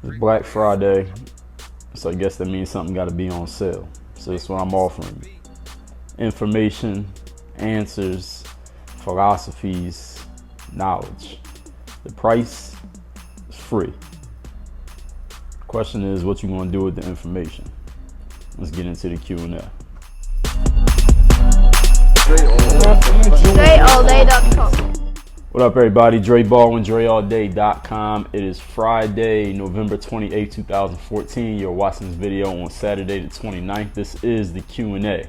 It's Black Friday, so I guess that means something got to be on sale. So that's what I'm offering you. Information, answers, philosophies, knowledge. The price is free. The question is what you going to do with the information. Let's get into the Q&A. DreAllDay.com. What up, everybody? Dre Baldwin, DreAllDay.com. It is Friday, November 28, 2014. You're watching this video on Saturday the 29th. This is the Q&A.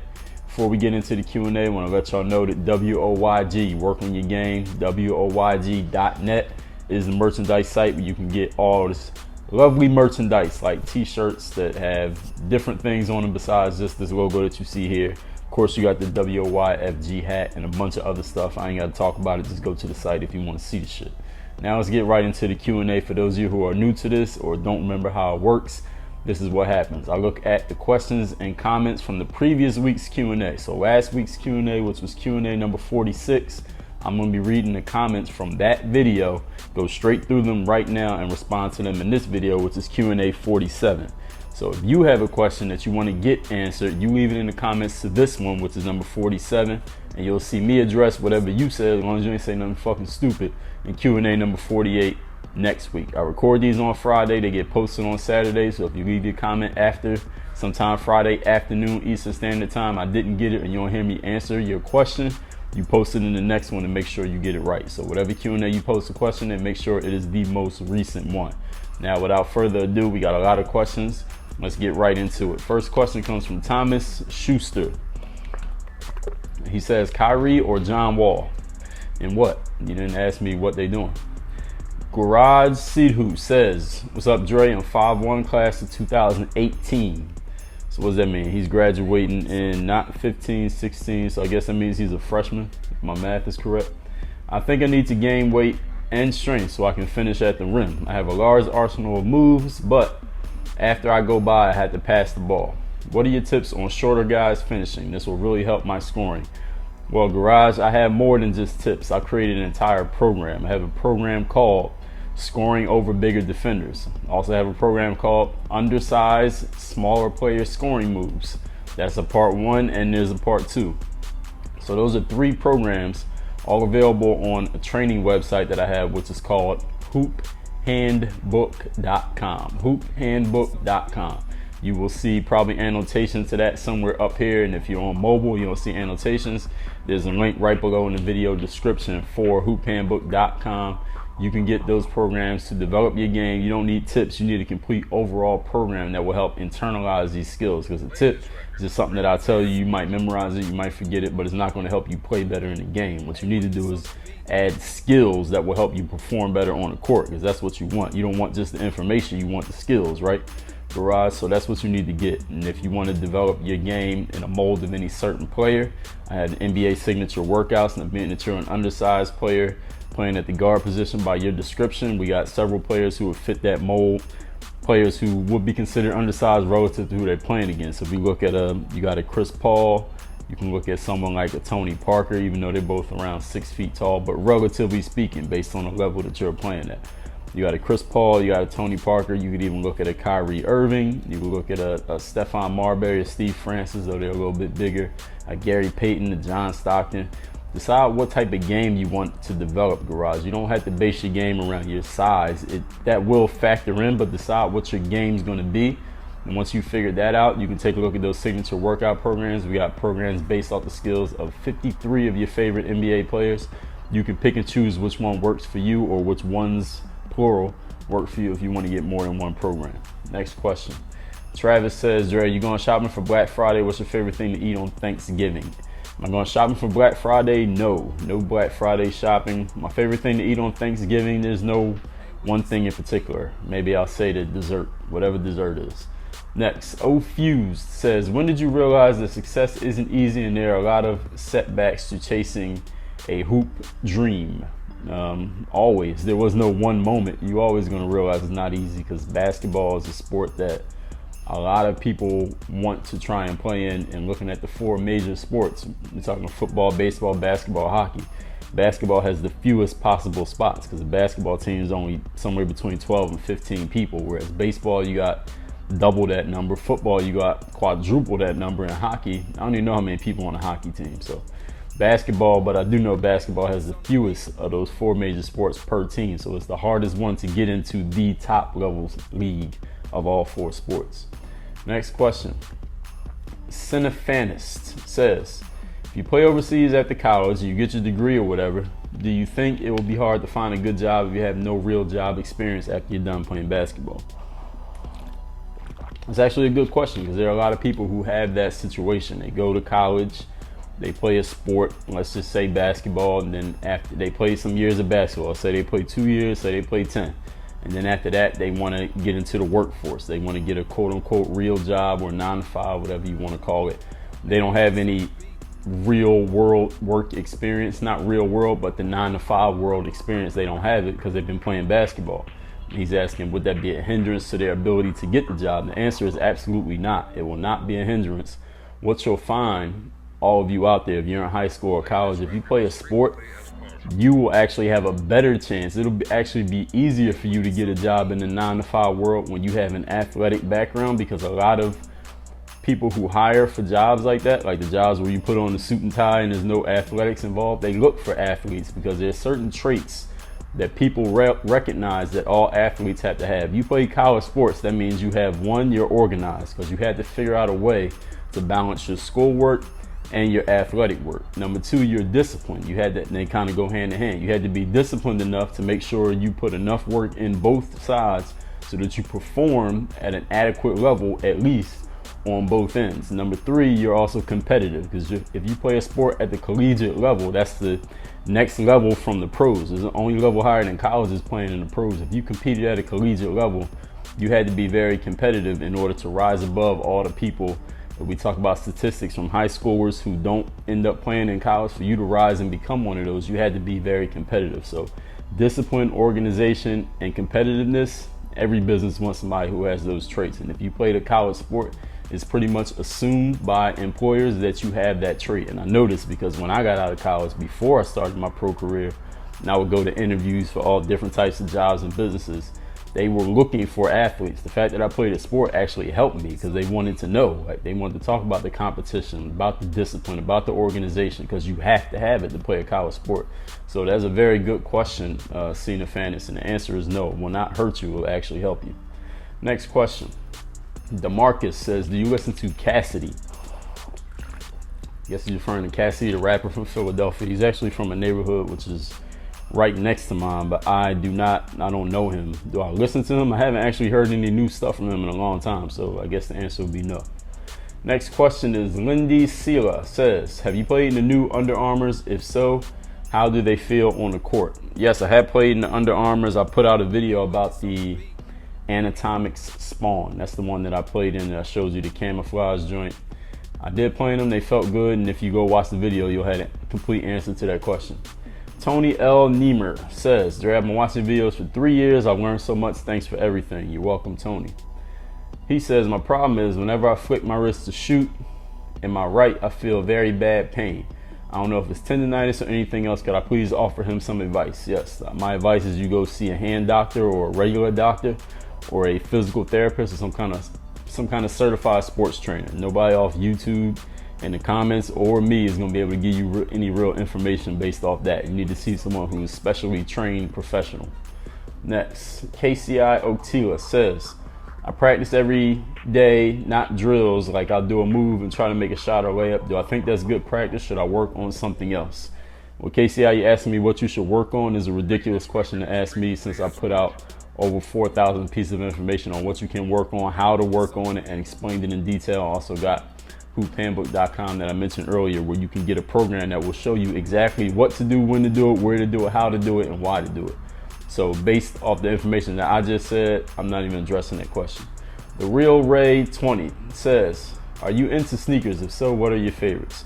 Before we get into the Q&A, I want to let y'all know that WOYG, Work on Your Game, WOYG.net is the merchandise site where you can get all this lovely merchandise like t-shirts that have different things on them besides just this logo that you see here. Of course, you got the WOYFG hat and a bunch of other stuff. I ain't got to talk about it. Just go to the site if you want to see the shit. Now let's get right into the Q&A. For those of you who are new to this or don't remember how it works, this is what happens. I look at the questions and comments from the previous week's Q&A. So last week's Q&A, which was Q&A number 46, I'm going to be reading the comments from that video, go straight through them right now and respond to them in this video, which is Q&A 47. So if you have a question that you want to get answered, you leave it in the comments to this one, which is number 47, and you'll see me address whatever you said, as long as you ain't say nothing fucking stupid, in Q&A number 48 next week. I record these on Friday. They get posted on Saturday, so if you leave your comment after sometime Friday afternoon Eastern Standard Time, I didn't get it and you don't hear me answer your question, you post it in the next one to make sure you get it right. So whatever Q&A you post a question in, make sure it is the most recent one. Now, without further ado, we got a lot of questions. Let's get right into it. First question comes from Thomas Schuster. He says, Kyrie or John Wall? And what? You didn't ask me what they doing. Garage Sidhu says, what's up, Dre? I'm 5'1", class of 2018. So what does that mean? He's graduating in not 15, 16, so I guess that means he's a freshman, if my math is correct. I think I need to gain weight and strength so I can finish at the rim. I have a large arsenal of moves, but after I go by, I had to pass the ball. What are your tips on shorter guys finishing? This will really help my scoring. Well, Garage, I have more than just tips. I created an entire program. I have a program called Scoring Over Bigger Defenders. I also have a program called Undersized Smaller Player Scoring Moves. That's a part 1 and there's a part 2. So those are 3 programs, all available on a training website that I have, which is called hoophandbook.com. hoophandbook.com. You will see probably annotations to that somewhere up here, and if you're on mobile, you'll see annotations. There's a link right below in the video description for hoophandbook.com. You can get those programs to develop your game. You don't need tips. You need a complete overall program that will help internalize these skills, because a tip is just something that I tell you, you might memorize it, you might forget it, but it's not going to help you play better in the game. What you need to do is add skills that will help you perform better on the court, because that's what you want. You don't want just the information, you want the skills, right? Garage, so that's what you need to get. And if you want to develop your game in a mold of any certain player, I had the NBA signature workouts, and being that you're an undersized player playing at the guard position by your description, we got several players who would fit that mold, players who would be considered undersized relative to who they're playing against. So if you look at you got a Chris Paul, you can look at someone like a Tony Parker, even though they're both around 6 feet tall, but relatively speaking, based on the level that you're playing at. You got a Chris Paul, you got a Tony Parker, you could even look at a Kyrie Irving, you could look at a Stephon Marbury, a Steve Francis, though they're a little bit bigger, a Gary Payton, a John Stockton. Decide what type of game you want to develop, Garage. You don't have to base your game around your size. That will factor in, but decide what your game's going to be. And once you figure that out, you can take a look at those signature workout programs. We got programs based off the skills of 53 of your favorite NBA players. You can pick and choose which one works for you, or which ones, plural, work for you if you want to get more than one program. Next question. Travis says, Dre, you going shopping for Black Friday? What's your favorite thing to eat on Thanksgiving? Am I going shopping for Black Friday? No Black Friday shopping. My favorite thing to eat on Thanksgiving, there's no one thing in particular. Maybe I'll say the dessert, whatever dessert is. Next, Fused says, when did you realize that success isn't easy and there are a lot of setbacks to chasing a hoop dream? Always. There was no one moment. You're always going to realize it's not easy, because basketball is a sport that a lot of people want to try and play in, and looking at the 4 major sports, we're talking football, baseball, basketball, hockey. Basketball has the fewest possible spots because the basketball team is only somewhere between 12 and 15 people, whereas baseball, you got double that number. Football, you got quadruple that number. In hockey, I don't even know how many people on a hockey team. So basketball, but I do know basketball has the fewest of those 4 major sports per team. So it's the hardest one to get into the top levels league of all 4 sports. Next question. Cinefanist says, if you play overseas at the college, you get your degree or whatever, do you think it will be hard to find a good job if you have no real job experience after you're done playing basketball? It's actually a good question because there are a lot of people who have that situation. They go to college, they play a sport, let's just say basketball, and then after they play some years of basketball, say they play 2 years, say they play 10. And then after that, they want to get into the workforce. They want to get a quote-unquote real job or 9 to 5, whatever you want to call it. They don't have any real world work experience, not real world, but the 9 to 5 world experience. They don't have it because they've been playing basketball. He's asking, would that be a hindrance to their ability to get the job? The answer is absolutely not. It will not be a hindrance. What you'll find, all of you out there, if you're in high school or college, if you play a sport, you will actually have a better chance. It'll actually be easier for you to get a job in the 9 to 5 world when you have an athletic background, because a lot of people who hire for jobs like that, like the jobs where you put on the suit and tie and there's no athletics involved, they look for athletes because there's certain traits that people recognize that all athletes have to have. You play college sports, that means you have, one, you're organized because you had to figure out a way to balance your schoolwork and your athletic work. Number 2, you're disciplined. You had that, and they kind of go hand in hand. You had to be disciplined enough to make sure you put enough work in both sides so that you perform at an adequate level, at least on both ends. Number 3, you're also competitive because if you play a sport at the collegiate level, that's the next level from the pros. There's the only level higher than college is playing in the pros. If you competed at a collegiate level, you had to be very competitive in order to rise above all the people. We talk about statistics from high schoolers who don't end up playing in college. For you to rise and become one of those, you had to be very competitive. So discipline, organization, and competitiveness, every business wants somebody who has those traits. And if you played a college sport, it's pretty much assumed by employers that you have that trait. And I know this because when I got out of college, before I started my pro career, and I would go to interviews for all different types of jobs and businesses, they were looking for athletes. The fact that I played a sport actually helped me because they wanted to know, like they wanted to talk about the competition, about the discipline, about the organization, because you have to have it to play a college sport. So that's a very good question, Cena Fanis, and the answer is no. It will not hurt you, it will actually help you. Next question. DeMarcus says, do you listen to Cassidy? I guess he's referring to Cassidy, the rapper from Philadelphia. He's actually from a neighborhood which is right next to mine, but I don't know him. Do I listen to him? I haven't actually heard any new stuff from him in a long time, so I guess the answer would be no. Next question is Lindy Sela says, have you played in the new Under Armours? If so, how do they feel on the court? Yes, I have played in the Under Armours. I put out a video about the Anatomics Spawn. That's the one that I played in that shows you the camouflage joint. I did play in them. They felt good, and if you go watch the video, you'll have a complete answer to that question. Tony L. Niemer says, Dre, I've been watching videos for 3 years. I've learned so much. Thanks for everything. You're welcome, Tony. He says, my problem is whenever I flick my wrist to shoot in my right, I feel very bad pain. I don't know if it's tendonitis or anything else. Could I please offer him some advice? Yes. My advice is you go see a hand doctor or a regular doctor or a physical therapist or some kind of certified sports trainer. Nobody off YouTube in the comments or me is going to be able to give you any real information based off that. You need to see someone who's specially trained professional. Next, KCI Otila says, I practice every day, not drills, like I'll do a move and try to make a shot or layup. Do I think that's good practice? Should I work on something else? Well, KCI, you asking me what you should work on is a ridiculous question to ask me since I put out over 4,000 pieces of information on what you can work on, how to work on it, and explained it in detail. I also got hoophandbook.com that I mentioned earlier, where you can get a program that will show you exactly what to do, when to do it, where to do it, how to do it, and why to do it. So based off the information that I just said, I'm not even addressing that question. The Real Ray 20 says, are you into sneakers? If so, what are your favorites?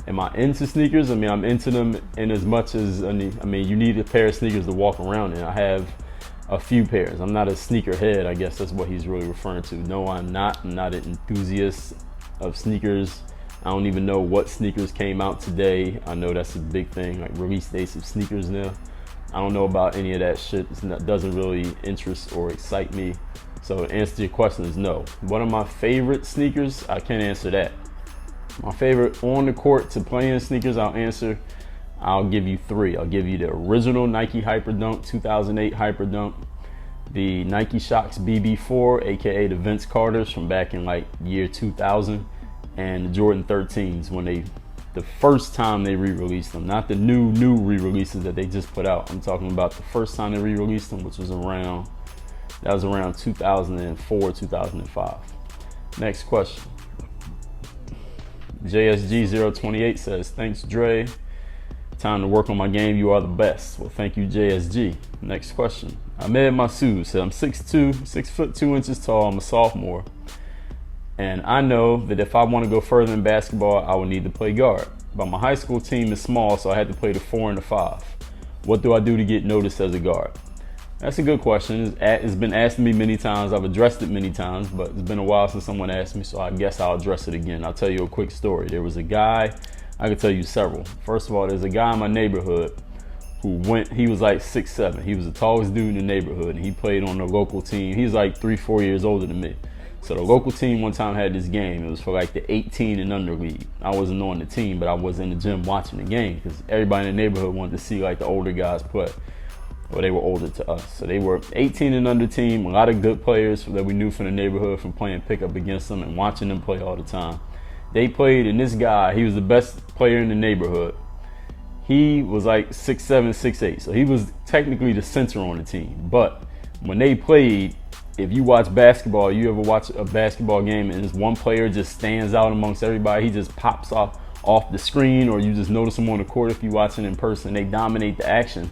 Am I into sneakers? I mean, I'm into them in as much as, you need a pair of sneakers to walk around in. I have a few pairs. I'm not a sneaker head. I guess that's what he's really referring to. No, I'm not. I'm not an enthusiast of sneakers. I don't even know what sneakers came out today. I know that's a big thing, like release dates of sneakers now. I don't know about any of that shit. It doesn't really interest or excite me. So the answer to your question is no. One of my favorite sneakers, I can't answer that. My favorite on the court to play in sneakers, I'll give you three. I'll give you the original Nike Hyperdunk, 2008 Hyperdunk, the Nike Shox BB4, aka the Vince Carters from back in like year 2000, and the Jordan 13s when the first time they re-released them, not the new re-releases that they just put out. I'm talking about the first time they re-released them, which was around 2004, 2005. Next question. JSG028 says, thanks Dre. Time to work on my game. You are the best. Well, thank you, JSG. Next question. Ahmed Masood said, I'm 6'2", 6'2" tall. I'm a sophomore. And I know that if I want to go further in basketball, I would need to play guard. But my high school team is small, so I had to play the 4 and the 5. What do I do to get noticed as a guard? That's a good question. It's been asked me many times. I've addressed it many times, but it's been a while since someone asked me, so I guess I'll address it again. I'll tell you a quick story. There was a guy, I could tell you several. First of all, there's a guy in my neighborhood he was like 6'7". He was the tallest dude in the neighborhood, and he played on the local team. He's like 3-4 years older than me. So the local team one time had this game. It was for like the 18 and under league. I wasn't on the team, but I was in the gym watching the game because everybody in the neighborhood wanted to see like the older guys play. Well, they were older to us. So they were 18 and under team, a lot of good players that we knew from the neighborhood from playing pickup against them and watching them play all the time. They played, and this guy, he was the best player in the neighborhood. He was like 6'7", 6'8", so he was technically the center on the team. But when they played, if you watch basketball, you ever watch a basketball game and this one player just stands out amongst everybody, he just pops off the screen, or you just notice him on the court if you watch it in person. They dominate the action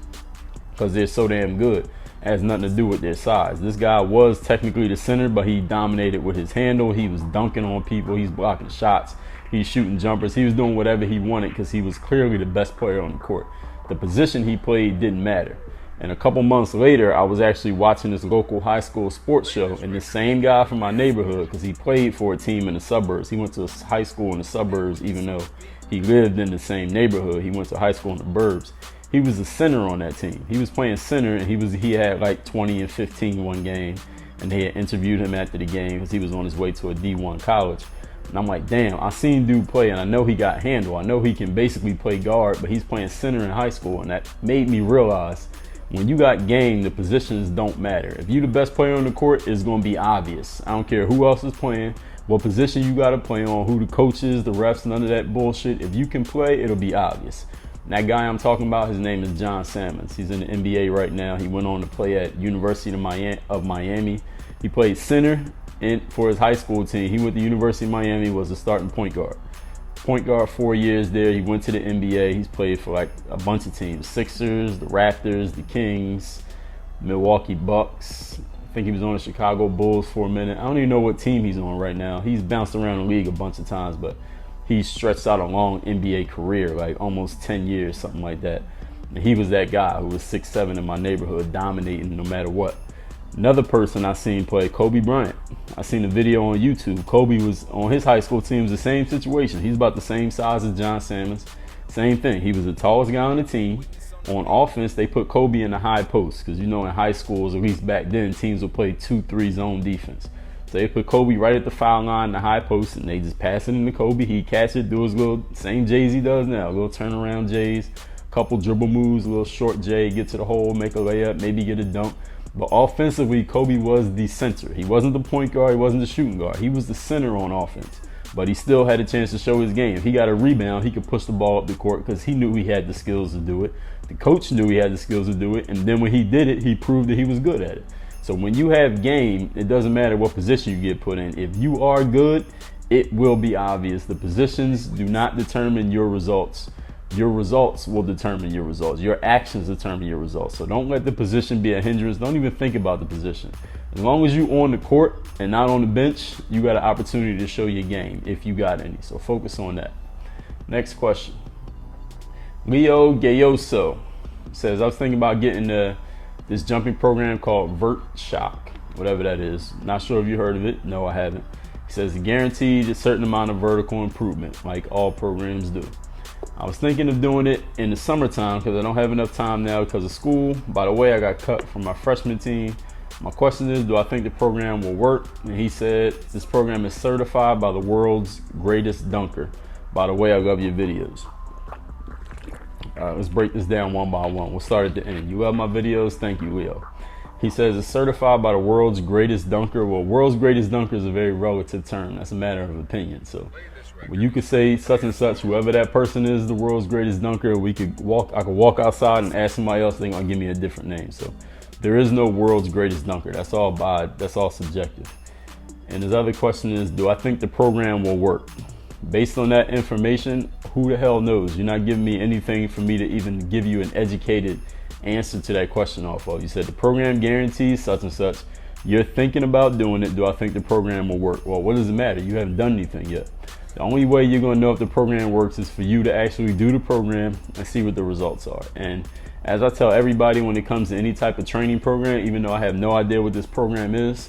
because they're so damn good. It has nothing to do with their size. This guy was technically the center, but he dominated with his handle. He was dunking on people. He's blocking shots. He's shooting jumpers. He was doing whatever he wanted because he was clearly the best player on the court. The position he played didn't matter. And a couple months later, I was actually watching this local high school sports show, and the same guy from my neighborhood, because he played for a team in the suburbs. He went to a high school in the suburbs, even though he lived in the same neighborhood. He went to high school in the burbs. He was the center on that team. He was playing center, and he had like 20 and 15 one game, and they had interviewed him after the game because he was on his way to a D1 college. And I'm like, damn, I seen dude play, and I know he got handle. I know he can basically play guard, but he's playing center in high school, and that made me realize when you got game, the positions don't matter. If you're the best player on the court, it's going to be obvious. I don't care who else is playing, what position you got to play on, who the coach is, the refs, none of that bullshit. If you can play, it'll be obvious. And that guy I'm talking about, his name is John Salmons. He's in the NBA right now. He went on to play at University of Miami. He played center for his high school team. He went to University of Miami, was a starting point guard. 4 years there. He went to the NBA. He's played for like a bunch of teams: Sixers, the Raptors, the Kings, Milwaukee Bucks. I think he was on the Chicago Bulls for a minute. I don't even know what team he's on right now. He's bounced around the league a bunch of times, but he's stretched out a long NBA career, like almost 10 years, something like that. And he was that guy who was 6'7" in my neighborhood, dominating no matter what. Another person I seen play, Kobe Bryant. I seen a video on YouTube. Kobe was on his high school team, was the same situation. He's about the same size as John Salmons. Same thing. He was the tallest guy on the team. On offense, they put Kobe in the high post because, you know, in high schools, at least back then, teams would play 2-3 zone defense. So they put Kobe right at the foul line in the high post, and they just pass it into Kobe. He catch it, do his little same Jay-Z does now, little turnaround J's, couple dribble moves, a little short J, get to the hole, make a layup, maybe get a dunk. But offensively, Kobe was the center. He wasn't the point guard. He wasn't the shooting guard. He was the center on offense. But he still had a chance to show his game. If he got a rebound, he could push the ball up the court because he knew he had the skills to do it. The coach knew he had the skills to do it. And then when he did it, he proved that he was good at it. So when you have game, it doesn't matter what position you get put in. If you are good, it will be obvious. The positions do not determine your results. Your results will determine your results. Your actions determine your results. So don't let the position be a hindrance. Don't even think about the position. As long as you're on the court and not on the bench, you got an opportunity to show your game if you got any. So focus on that. Next question. Leo Gayoso says, I was thinking about getting this jumping program called Vert Shock, whatever that is. Not sure if you heard of it. No, I haven't. He says guaranteed a certain amount of vertical improvement, like all programs do. I was thinking of doing it in the summertime because I don't have enough time now because of school. By the way, I got cut from my freshman team. My question is, do I think the program will work? And he said, this program is certified by the world's greatest dunker. By the way, I love your videos. Let's break this down one by one. We'll start at the end. You love my videos? Thank you, Leo. He says it's certified by the world's greatest dunker. Well, world's greatest dunker is a very relative term. That's a matter of opinion. So when you could say such and such, whoever that person is, the world's greatest dunker, I could walk outside and ask somebody else, they're gonna give me a different name. So there is no world's greatest dunker. That's all subjective. And his other question is, do I think the program will work? Based on that information, who the hell knows? You're not giving me anything for me to even give you an educated answer to that question off of. You said the program guarantees such and such. You're thinking about doing it. Do I think the program will work? Well, what does it matter? You haven't done anything yet. The only way you're going to know if the program works is for you to actually do the program and see what the results are. And as I tell everybody when it comes to any type of training program, even though I have no idea what this program is,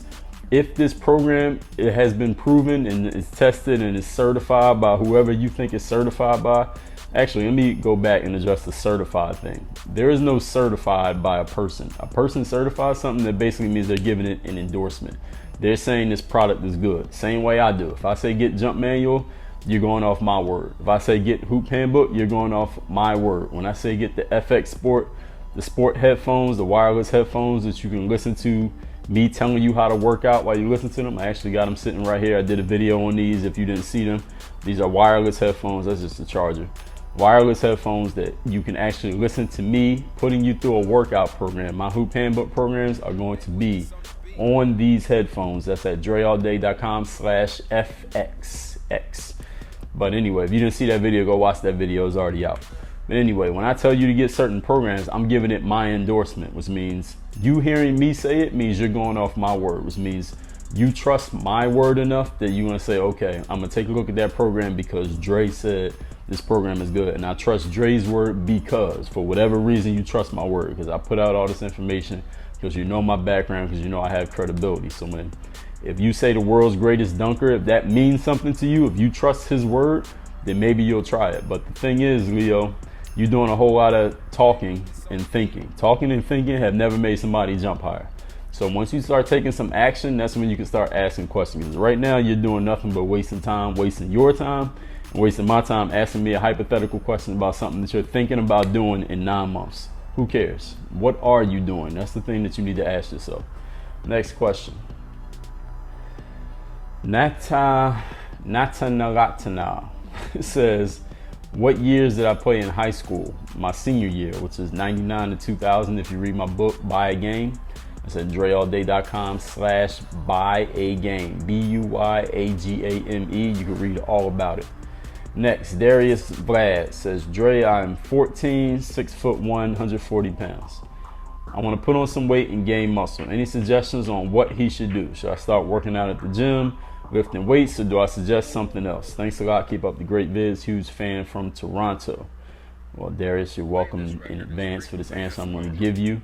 if this program, it has been proven and it's tested and is certified by whoever you think it's certified by. Actually, let me go back and address the certified thing. There is no certified by a person. A person certifies something that basically means they're giving it an endorsement. They're saying this product is good. Same way I do. If I say get jump manual, you're going off my word. If I say get hoop handbook, you're going off my word. When I say get the FX Sport, the sport headphones, the wireless headphones that you can listen to me telling you how to work out while you listen to them. I actually got them sitting right here. I did a video on these if you didn't see them. These are wireless headphones. That's just a charger. Wireless headphones that you can actually listen to me putting you through a workout program. My hoop handbook programs are going to be on these headphones. That's at dreallday.com/FXX. But anyway, if you didn't see that video, go watch that video. It's already out. But anyway, when I tell you to get certain programs, I'm giving it my endorsement, which means you hearing me say it means you're going off my word, which means you trust my word enough that you're going to say, okay, I'm going to take a look at that program because Dre said this program is good. And I trust Dre's word because for whatever reason you trust my word, because I put out all this information because you know my background, because you know I have credibility. So if you say the world's greatest dunker, if that means something to you, if you trust his word, then maybe you'll try it. But the thing is, Leo, you're doing a whole lot of talking and thinking. Talking and thinking have never made somebody jump higher. So once you start taking some action, that's when you can start asking questions. Because right now you're doing nothing but wasting time, wasting your time, and wasting my time asking me a hypothetical question about something that you're thinking about doing in 9 months. Who cares? What are you doing? That's the thing that you need to ask yourself. Next question. Natanalatana says, what years did I play in high school? My senior year, which is 99 to 2000. If you read my book, Buy a Game, it's at dreallday.com/buyagame. BUYAGAME. You can read all about it. Next, Darius Vlad says, Dre, I'm 14, 6'1", 140 pounds. I want to put on some weight and gain muscle. Any suggestions on what he should do? Should I start working out at the gym, lifting weights, or do I suggest something else? Thanks a lot. Keep up the great vids. Huge fan from Toronto. Well, Darius, you're welcome in advance for this answer I'm going to give you.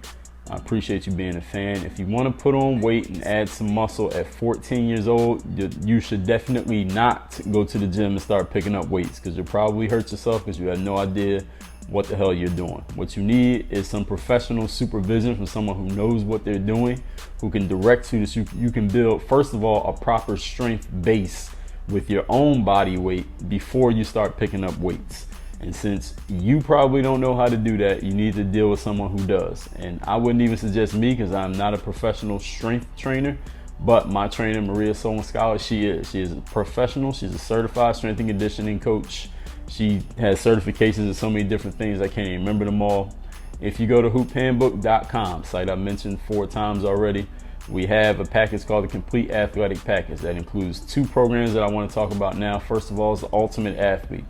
I appreciate you being a fan. If you want to put on weight and add some muscle at 14 years old, you should definitely not go to the gym and start picking up weights, because you'll probably hurt yourself because you have no idea what the hell you're doing. What you need is some professional supervision from someone who knows what they're doing, who can direct you so you can build, first of all, a proper strength base with your own body weight before you start picking up weights. And since you probably don't know how to do that, you need to deal with someone who does. And I wouldn't even suggest me, because I'm not a professional strength trainer, but my trainer, Maria Solon Scholar, she is a professional. She's a certified strength and conditioning coach. She has certifications in so many different things, I can't even remember them all. If you go to hoophandbook.com, site I mentioned 4 times already, we have a package called the Complete Athletic Package that includes 2 programs that I want to talk about now. First of all is the Ultimate Athlete.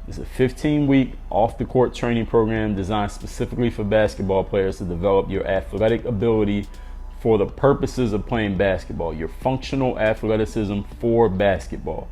It's a 15-week off-the-court training program designed specifically for basketball players to develop your athletic ability for the purposes of playing basketball, your functional athleticism for basketball.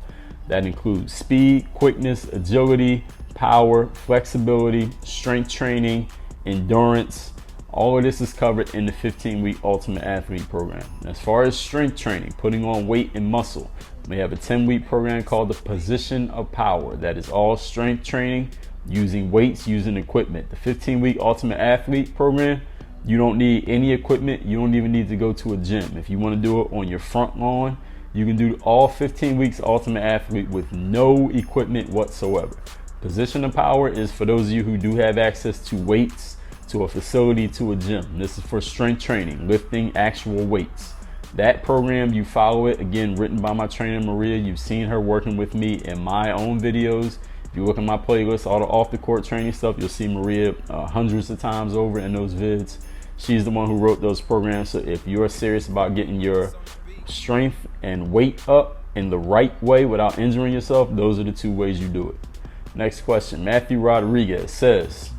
That includes speed, quickness, agility, power, flexibility, strength training, endurance. All of this is covered in the 15-week Ultimate Athlete program. And as far as strength training, putting on weight and muscle, We have a 10-week program called the Position of Power. That is all strength training, using weights, using equipment. The 15-week Ultimate Athlete program, you don't need any equipment. You don't even need to go to a gym. If you want to do it on your front lawn, you can do all 15 weeks Ultimate Athlete with no equipment whatsoever. Position of Power is for those of you who do have access to weights, to a facility, to a gym. This is for strength training, lifting actual weights. That program, you follow it, again, written by my trainer, Maria. You've seen her working with me in my own videos. If you look at my playlist, all the off the court training stuff, you'll see Maria hundreds of times over in those vids. She's the one who wrote those programs. So if you're serious about getting your strength and weight up in the right way without injuring yourself, those are the 2 ways you do it. Next question. Matthew Rodriguez says,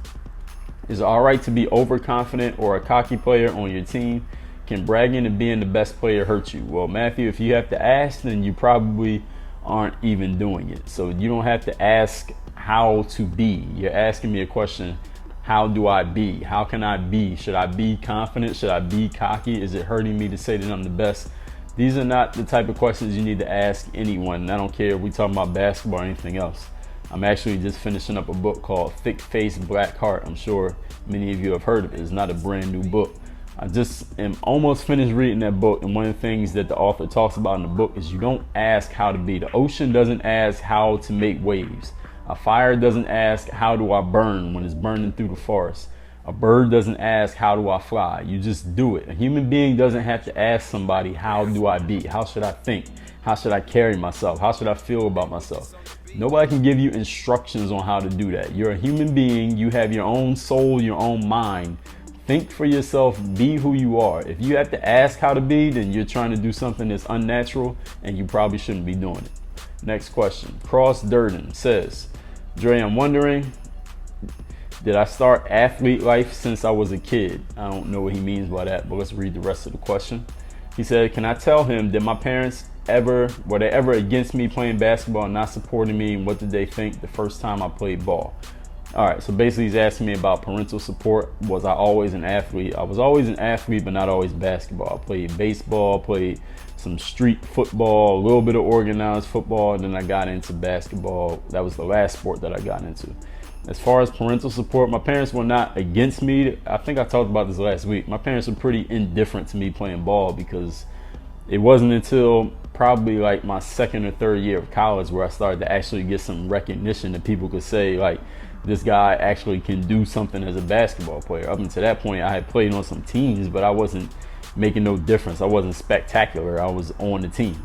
is it all right to be overconfident or a cocky player on your team? Can bragging and being the best player hurt you? Well, Matthew, if you have to ask, then you probably aren't even doing it. So you don't have to ask how to be. You're asking me a question, how do I be? How can I be? Should I be confident? Should I be cocky? Is it hurting me to say that I'm the best? These are not the type of questions you need to ask anyone. And I don't care if we talking about basketball or anything else. I'm actually just finishing up a book called Thick Face, Black Heart. I'm sure many of you have heard of it. It's not a brand new book. I just am almost finished reading that book, and one of the things that the author talks about in the book is you don't ask how to be. The ocean doesn't ask how to make waves. A fire doesn't ask how do I burn when it's burning through the forest. A bird doesn't ask how do I fly. You just do it. A human being doesn't have to ask somebody how do I be? How should I think? How should I carry myself? How should I feel about myself? Nobody can give you instructions on how to do that. You're a human being. You have your own soul, your own mind. Think for yourself, be who you are. If you have to ask how to be, then you're trying to do something that's unnatural and you probably shouldn't be doing it. Next question. Cross Durden says, Dre, I'm wondering, did I start athlete life since I was a kid? I don't know what he means by that, but let's read the rest of the question. He said, can I tell him, did my parents were they ever against me playing basketball and not supporting me? And what did they think the first time I played ball? All right, so basically he's asking me about parental support. Was I always an athlete? I was always an athlete, but not always basketball. I played baseball, played some street football, a little bit of organized football, and then I got into basketball. That was the last sport that I got into. As far as parental support, my parents were not against me. I think I talked about this last week. My parents were pretty indifferent to me playing ball because it wasn't until probably like my second or third year of college where I started to actually get some recognition that people could say, like, this guy actually can do something as a basketball player. Up until that point, I had played on some teams, but I wasn't making no difference. I wasn't spectacular. I was on the team.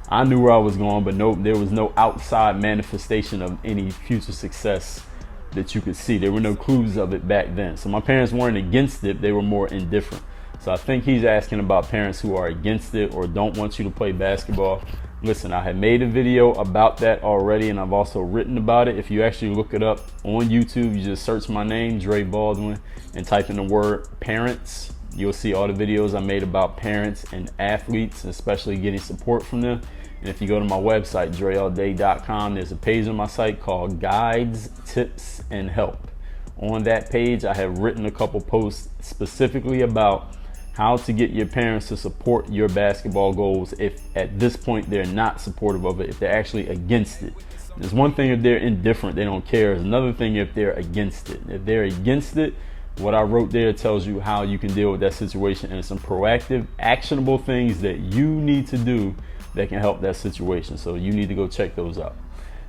I knew where I was going, but there was no outside manifestation of any future success that you could see. There were no clues of it back then. So my parents weren't against it. They were more indifferent. So I think he's asking about parents who are against it or don't want you to play basketball. Listen, I had made a video about that already, and I've also written about it. If you actually look it up on YouTube, you just search my name, Dre Baldwin, and type in the word parents. You'll see all the videos I made about parents and athletes, especially getting support from them. And if you go to my website, dreallday.com, there's a page on my site called Guides, Tips, and Help. On that page, I have written a couple posts specifically about how to get your parents to support your basketball goals if at this point they're not supportive of it, if they're actually against it. There's one thing if they're indifferent, they don't care. There's another thing if they're against it. If they're against it, what I wrote there tells you how you can deal with that situation and some proactive, actionable things that you need to do that can help that situation. So you need to go check those out.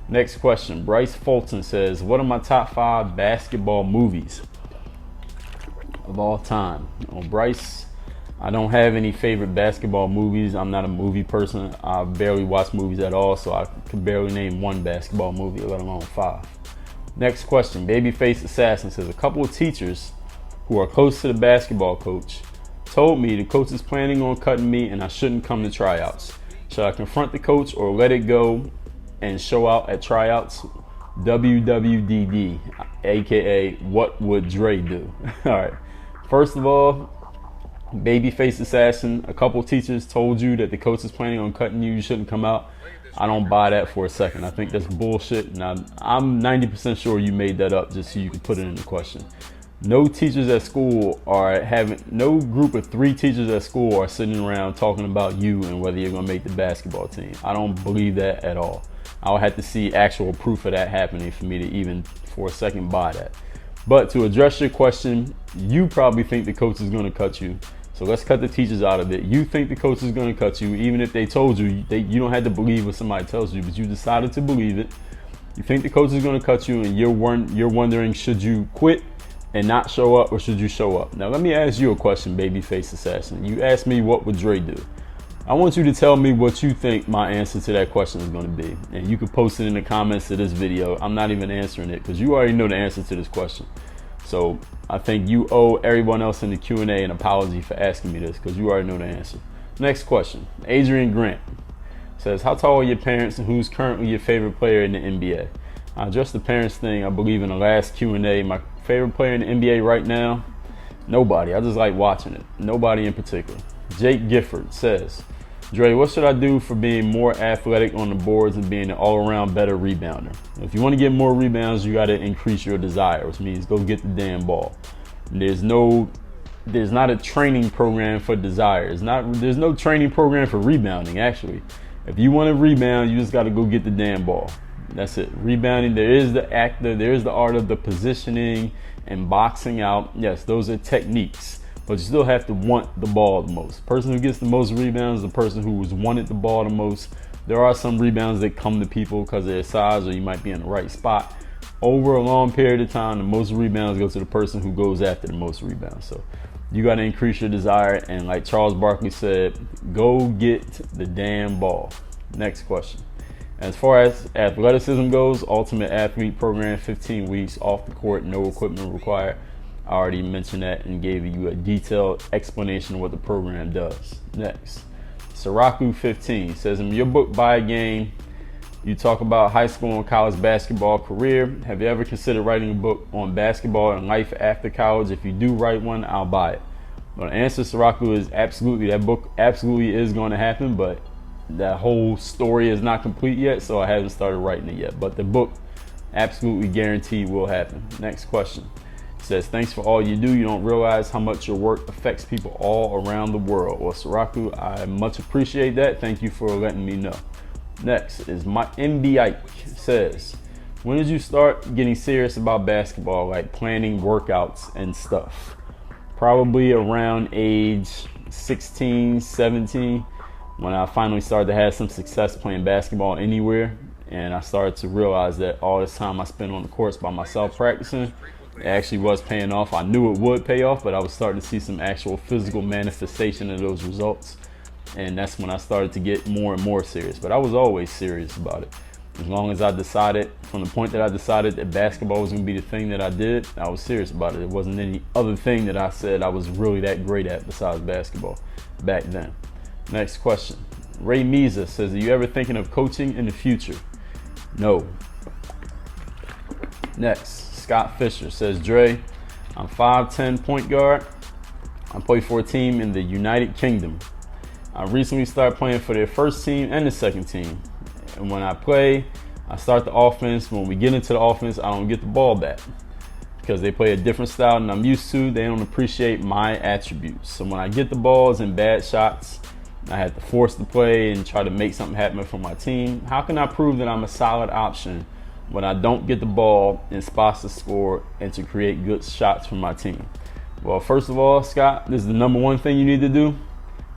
Next question. Bryce Fulton says, what are my top 5 basketball movies of all time? Well, Bryce, I don't have any favorite basketball movies. I'm not a movie person. I barely watch movies at all, so I can barely name one basketball movie, let alone 5. Next question. Babyface Assassin says, a couple of teachers who are close to the basketball coach told me the coach is planning on cutting me and I shouldn't come to tryouts. Should I confront the coach or let it go and show out at tryouts? WWDD, aka what would Dre do? All right. First of all, Babyface Assassin, a couple teachers told you that the coach is planning on cutting you, you shouldn't come out. I don't buy that for a second. I think that's bullshit. Now, I'm 90% sure you made that up just so you could put it in the question. No teachers at school are having, no group of 3 teachers at school are sitting around talking about you and whether you're gonna make the basketball team. I don't believe that at all. I'll have to see actual proof of that happening for me to even for a second buy that. But to address your question, you probably think the coach is gonna cut you. So let's cut the teachers out of it. You think the coach is gonna cut you, even if they told you, you don't have to believe what somebody tells you, but you decided to believe it. You think the coach is gonna cut you, and you're wondering, should you quit and not show up, or should you show up? Now let me ask you a question, babyface assassin. You asked me what would Dre do. I want you to tell me what you think my answer to that question is going to be, and you can post it in the comments to this video. I'm not even answering it because you already know the answer to this question. So I think you owe everyone else in the Q&A an apology for asking me this, because you already know the answer. Next question. Adrian Grant says, how tall are your parents and who's currently your favorite player in the NBA? I addressed the parents thing, I believe, in the last Q&A. My favorite player in the NBA right now? Nobody. I just like watching it. Nobody in particular. Jake Gifford says, Dre, what should I do for being more athletic on the boards and being an all-around better rebounder? If you want to get more rebounds, you got to increase your desire, which means go get the damn ball. There's not a training program for desire. There's no training program for rebounding, actually. If you want to rebound, you just got to go get the damn ball. That's it. Rebounding, there is the art of the positioning and boxing out. Yes, those are techniques. But you still have to want the ball the most. The person who gets the most rebounds is the person who has wanted the ball the most. There are some rebounds that come to people because of their size, or you might be in the right spot. Over a long period of time, the most rebounds go to the person who goes after the most rebounds. So you got to increase your desire. And like Charles Barkley said, go get the damn ball. Next question. As far as athleticism goes, Ultimate Athlete Program, 15 weeks off the court, no equipment required. I already mentioned that and gave you a detailed explanation of what the program does. Next, Siraku15 says, in your book, Buy a Game, you talk about high school and college basketball career. Have you ever considered writing a book on basketball and life after college? If you do write one, I'll buy it. Well, the answer, Siraku, is absolutely. That book absolutely is going to happen, but that whole story is not complete yet, so I haven't started writing it yet. But the book absolutely guaranteed will happen. Next question. Says, thanks for all you do. You don't realize how much your work affects people all around the world. Well, Siraku, I much appreciate that. Thank you for letting me know. Next is my MB Ike says, when did you start getting serious about basketball, like planning workouts and stuff? Probably around age 16, 17, when I finally started to have some success playing basketball anywhere. And I started to realize that all this time I spent on the courts by myself practicing, it actually was paying off. I knew it would pay off, but I was starting to see some actual physical manifestation of those results. And that's when I started to get more and more serious. But I was always serious about it. As long as I decided, from the point that I decided that basketball was going to be the thing that I did, I was serious about it. It wasn't any other thing that I said I was really that great at besides basketball back then. Next question. Ray Meza says, are you ever thinking of coaching in the future? No. Next. Scott Fisher says, Dre, I'm 5'10" point guard. I play for a team in the United Kingdom. I recently started playing for their first team and the second team. And when I play, I start the offense. When we get into the offense, I don't get the ball back because they play a different style than I'm used to. They don't appreciate my attributes. So when I get the balls and bad shots, I have to force the play and try to make something happen for my team. How can I prove that I'm a solid option when I don't get the ball in spots to score and to create good shots for my team? Well, first of all, Scott, this is the number one thing you need to do.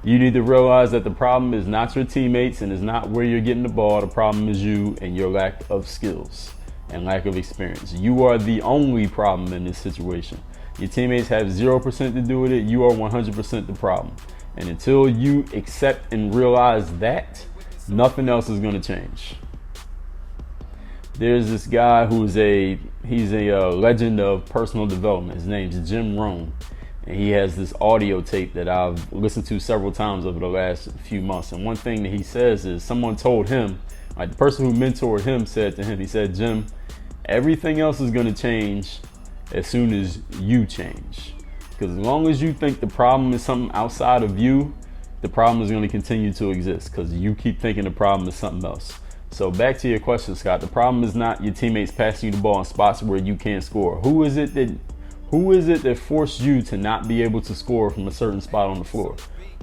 You need to realize that the problem is not your teammates and is not where you're getting the ball. The problem is you and your lack of skills and lack of experience. You are the only problem in this situation. Your teammates have 0% to do with it. You are 100% the problem. And until you accept and realize that, nothing else is going to change. There's this guy who's he's a legend of personal development. His name's Jim Rohn. And he has this audio tape that I've listened to several times over the last few months. And one thing that he says is someone told him, like the person who mentored him said to him, he said, Jim, everything else is going to change as soon as you change. Because as long as you think the problem is something outside of you, the problem is going to continue to exist because you keep thinking the problem is something else. So back to your question, Scott, the problem is not your teammates passing you the ball in spots where you can't score. Who is it that forced you to not be able to score from a certain spot on the floor?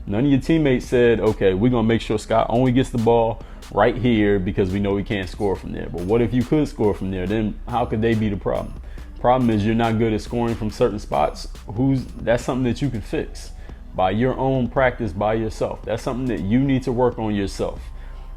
None of your teammates said, okay, we're going to make sure Scott only gets the ball right here because we know he can't score from there. But what if you could score from there? Then how could they be the problem? Problem is you're not good at scoring from certain spots. That's something that you can fix by your own practice by yourself. That's something that you need to work on yourself.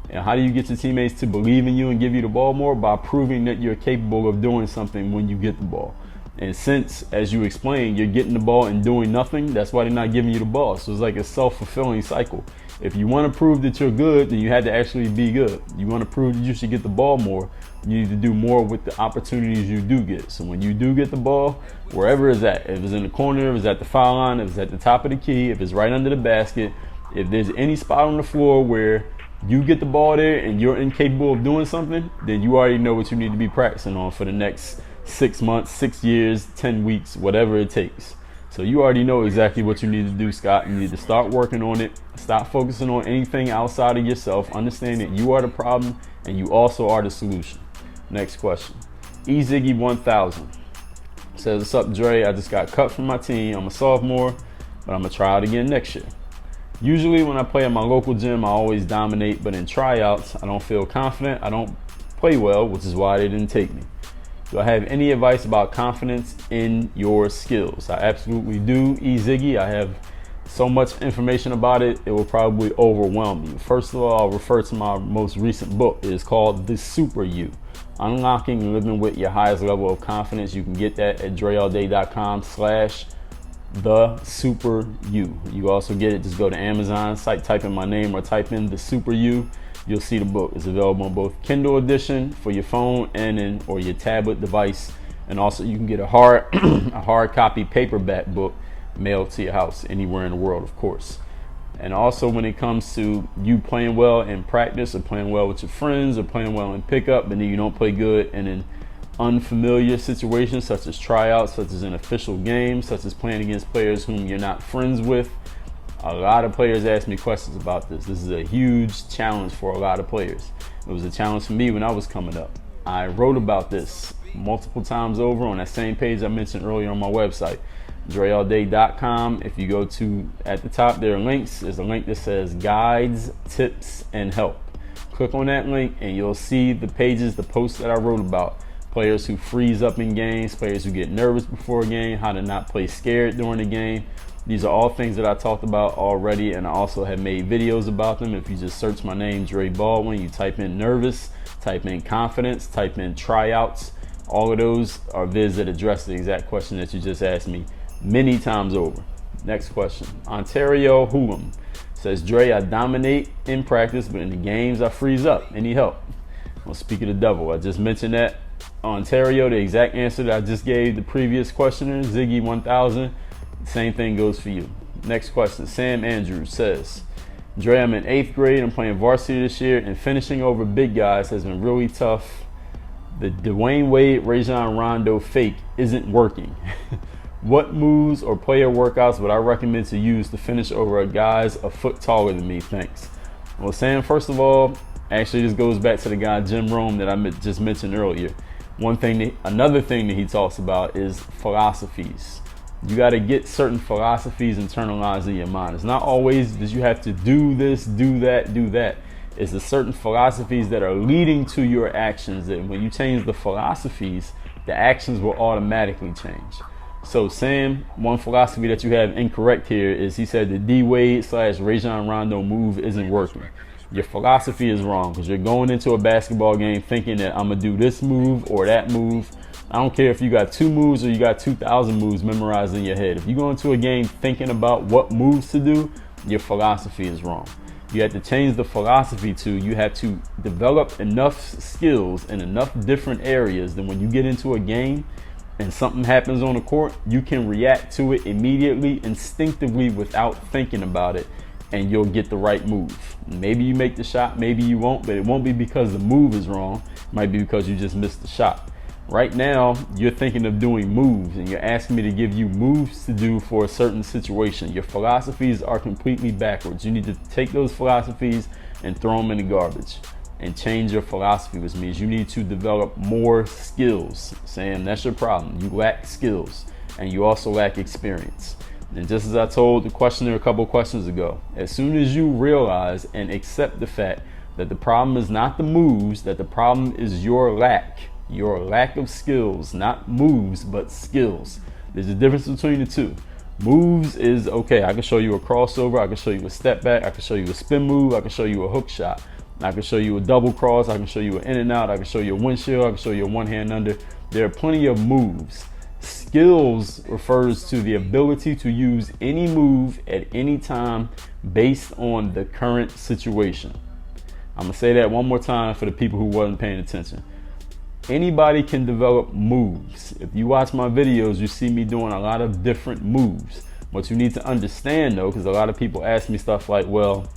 And how do you get your teammates to believe in you and give you the ball more? By proving that you're capable of doing something when you get the ball. And since, as you explained, you're getting the ball and doing nothing, that's why they're not giving you the ball. So it's like a self-fulfilling cycle. If you want to prove that you're good, then you had to actually be good. You want to prove that you should get the ball more, you need to do more with the opportunities you do get. So when you do get the ball, wherever it's at, if it's in the corner, if it's at the foul line, if it's at the top of the key, if it's right under the basket, if there's any spot on the floor where you get the ball there and you're incapable of doing something, then you already know what you need to be practicing on for the next 6 months, 6 years, 10 weeks, whatever it takes. So you already know exactly what you need to do, Scott. You need to start working on it. Stop focusing on anything outside of yourself. Understand that you are the problem and you also are the solution. Next question. Ziggy 1000 says, what's up, Dre? I just got cut from my team. I'm a sophomore, but I'm going to try out again next year. Usually when I play at my local gym, I always dominate, but in tryouts, I don't feel confident. I don't play well, which is why they didn't take me. Do I have any advice about confidence in your skills? I absolutely do, Ziggy. I have so much information about it, it will probably overwhelm you. First of all, I'll refer to my most recent book. It is called The Super You, Unlocking and Living with Your Highest Level of Confidence. You can get that at dreallday.com/The Super You. You also get it, just go to Amazon site, type in my name or type in The Super You. You'll see the book. It's available on both Kindle edition for your phone and or your tablet device. And also you can get a hard copy paperback book mailed to your house anywhere in the world, of course. And also when it comes to you playing well in practice or playing well with your friends or playing well in pickup, but then you don't play good and in unfamiliar situations such as tryouts, such as an official game, such as playing against players whom you're not friends with. A lot of players ask me questions about this. This is a huge challenge for a lot of players. It was a challenge for me when I was coming up. I wrote about this multiple times over on that same page I mentioned earlier on my website, dreallday.com. If you go to, at the top there are links. There's a link that says guides, tips, and help. Click on that link and you'll see the pages, the posts that I wrote about. Players who freeze up in games, players who get nervous before a game, how to not play scared during the game. These are all things that I talked about already, and I also have made videos about them. If you just search my name, Dre Baldwin, you type in nervous, type in confidence, type in tryouts. All of those are vids that address the exact question that you just asked me many times over. Next question. Ontario Hulam says, Dre, I dominate in practice, but in the games I freeze up. Any help? Well, speak of the devil, I just mentioned that. Ontario, the exact answer that I just gave the previous questioner, Ziggy 1000. Same thing goes for you. Next question. Sam Andrews says, Dre, I'm in 8th grade. I'm playing varsity this year, and finishing over big guys has been really tough. The Dwayne Wade, Rajon Rondo fake isn't working. What moves or player workouts would I recommend to use to finish over guys a foot taller than me? Thanks. Well, Sam, first of all, actually this goes back to the guy Jim Rome that I just mentioned earlier. Another thing that he talks about is philosophies. You got to get certain philosophies internalized in your mind. It's not always that you have to do this, do that, do that. It's the certain philosophies that are leading to your actions, that when you change the philosophies, the actions will automatically change. So Sam, one philosophy that you have incorrect here is he said the D Wade / Rajon Rondo move isn't working. Your philosophy is wrong because you're going into a basketball game thinking that I'm going to do this move or that move. I don't care if you got 2 moves or you got 2,000 moves memorized in your head. If you go into a game thinking about what moves to do, your philosophy is wrong. You have to change the philosophy to, you have to develop enough skills in enough different areas that when you get into a game and something happens on the court, you can react to it immediately, instinctively, without thinking about it, and you'll get the right move. Maybe you make the shot, maybe you won't, but it won't be because the move is wrong. It might be because you just missed the shot. Right now, you're thinking of doing moves and you're asking me to give you moves to do for a certain situation. Your philosophies are completely backwards. You need to take those philosophies and throw them in the garbage and change your philosophy, which means you need to develop more skills. Sam, that's your problem. You lack skills. and you also lack experience. And just as I told the questioner a couple questions ago, as soon as you realize and accept the fact that the problem is not the moves, that the problem is your lack of skills, not moves, but skills. There's a difference between the two. Moves is, okay, I can show you a crossover, I can show you a step back, I can show you a spin move, I can show you a hook shot, I can show you a double cross, I can show you an in and out, I can show you a windshield, I can show you a one hand under. There are plenty of moves. Skills refers to the ability to use any move at any time based on the current situation. I'm gonna say that one more time for the people who wasn't paying attention. Anybody can develop moves. If you watch my videos, you see me doing a lot of different moves. What you need to understand though, because a lot of people ask me stuff like, well,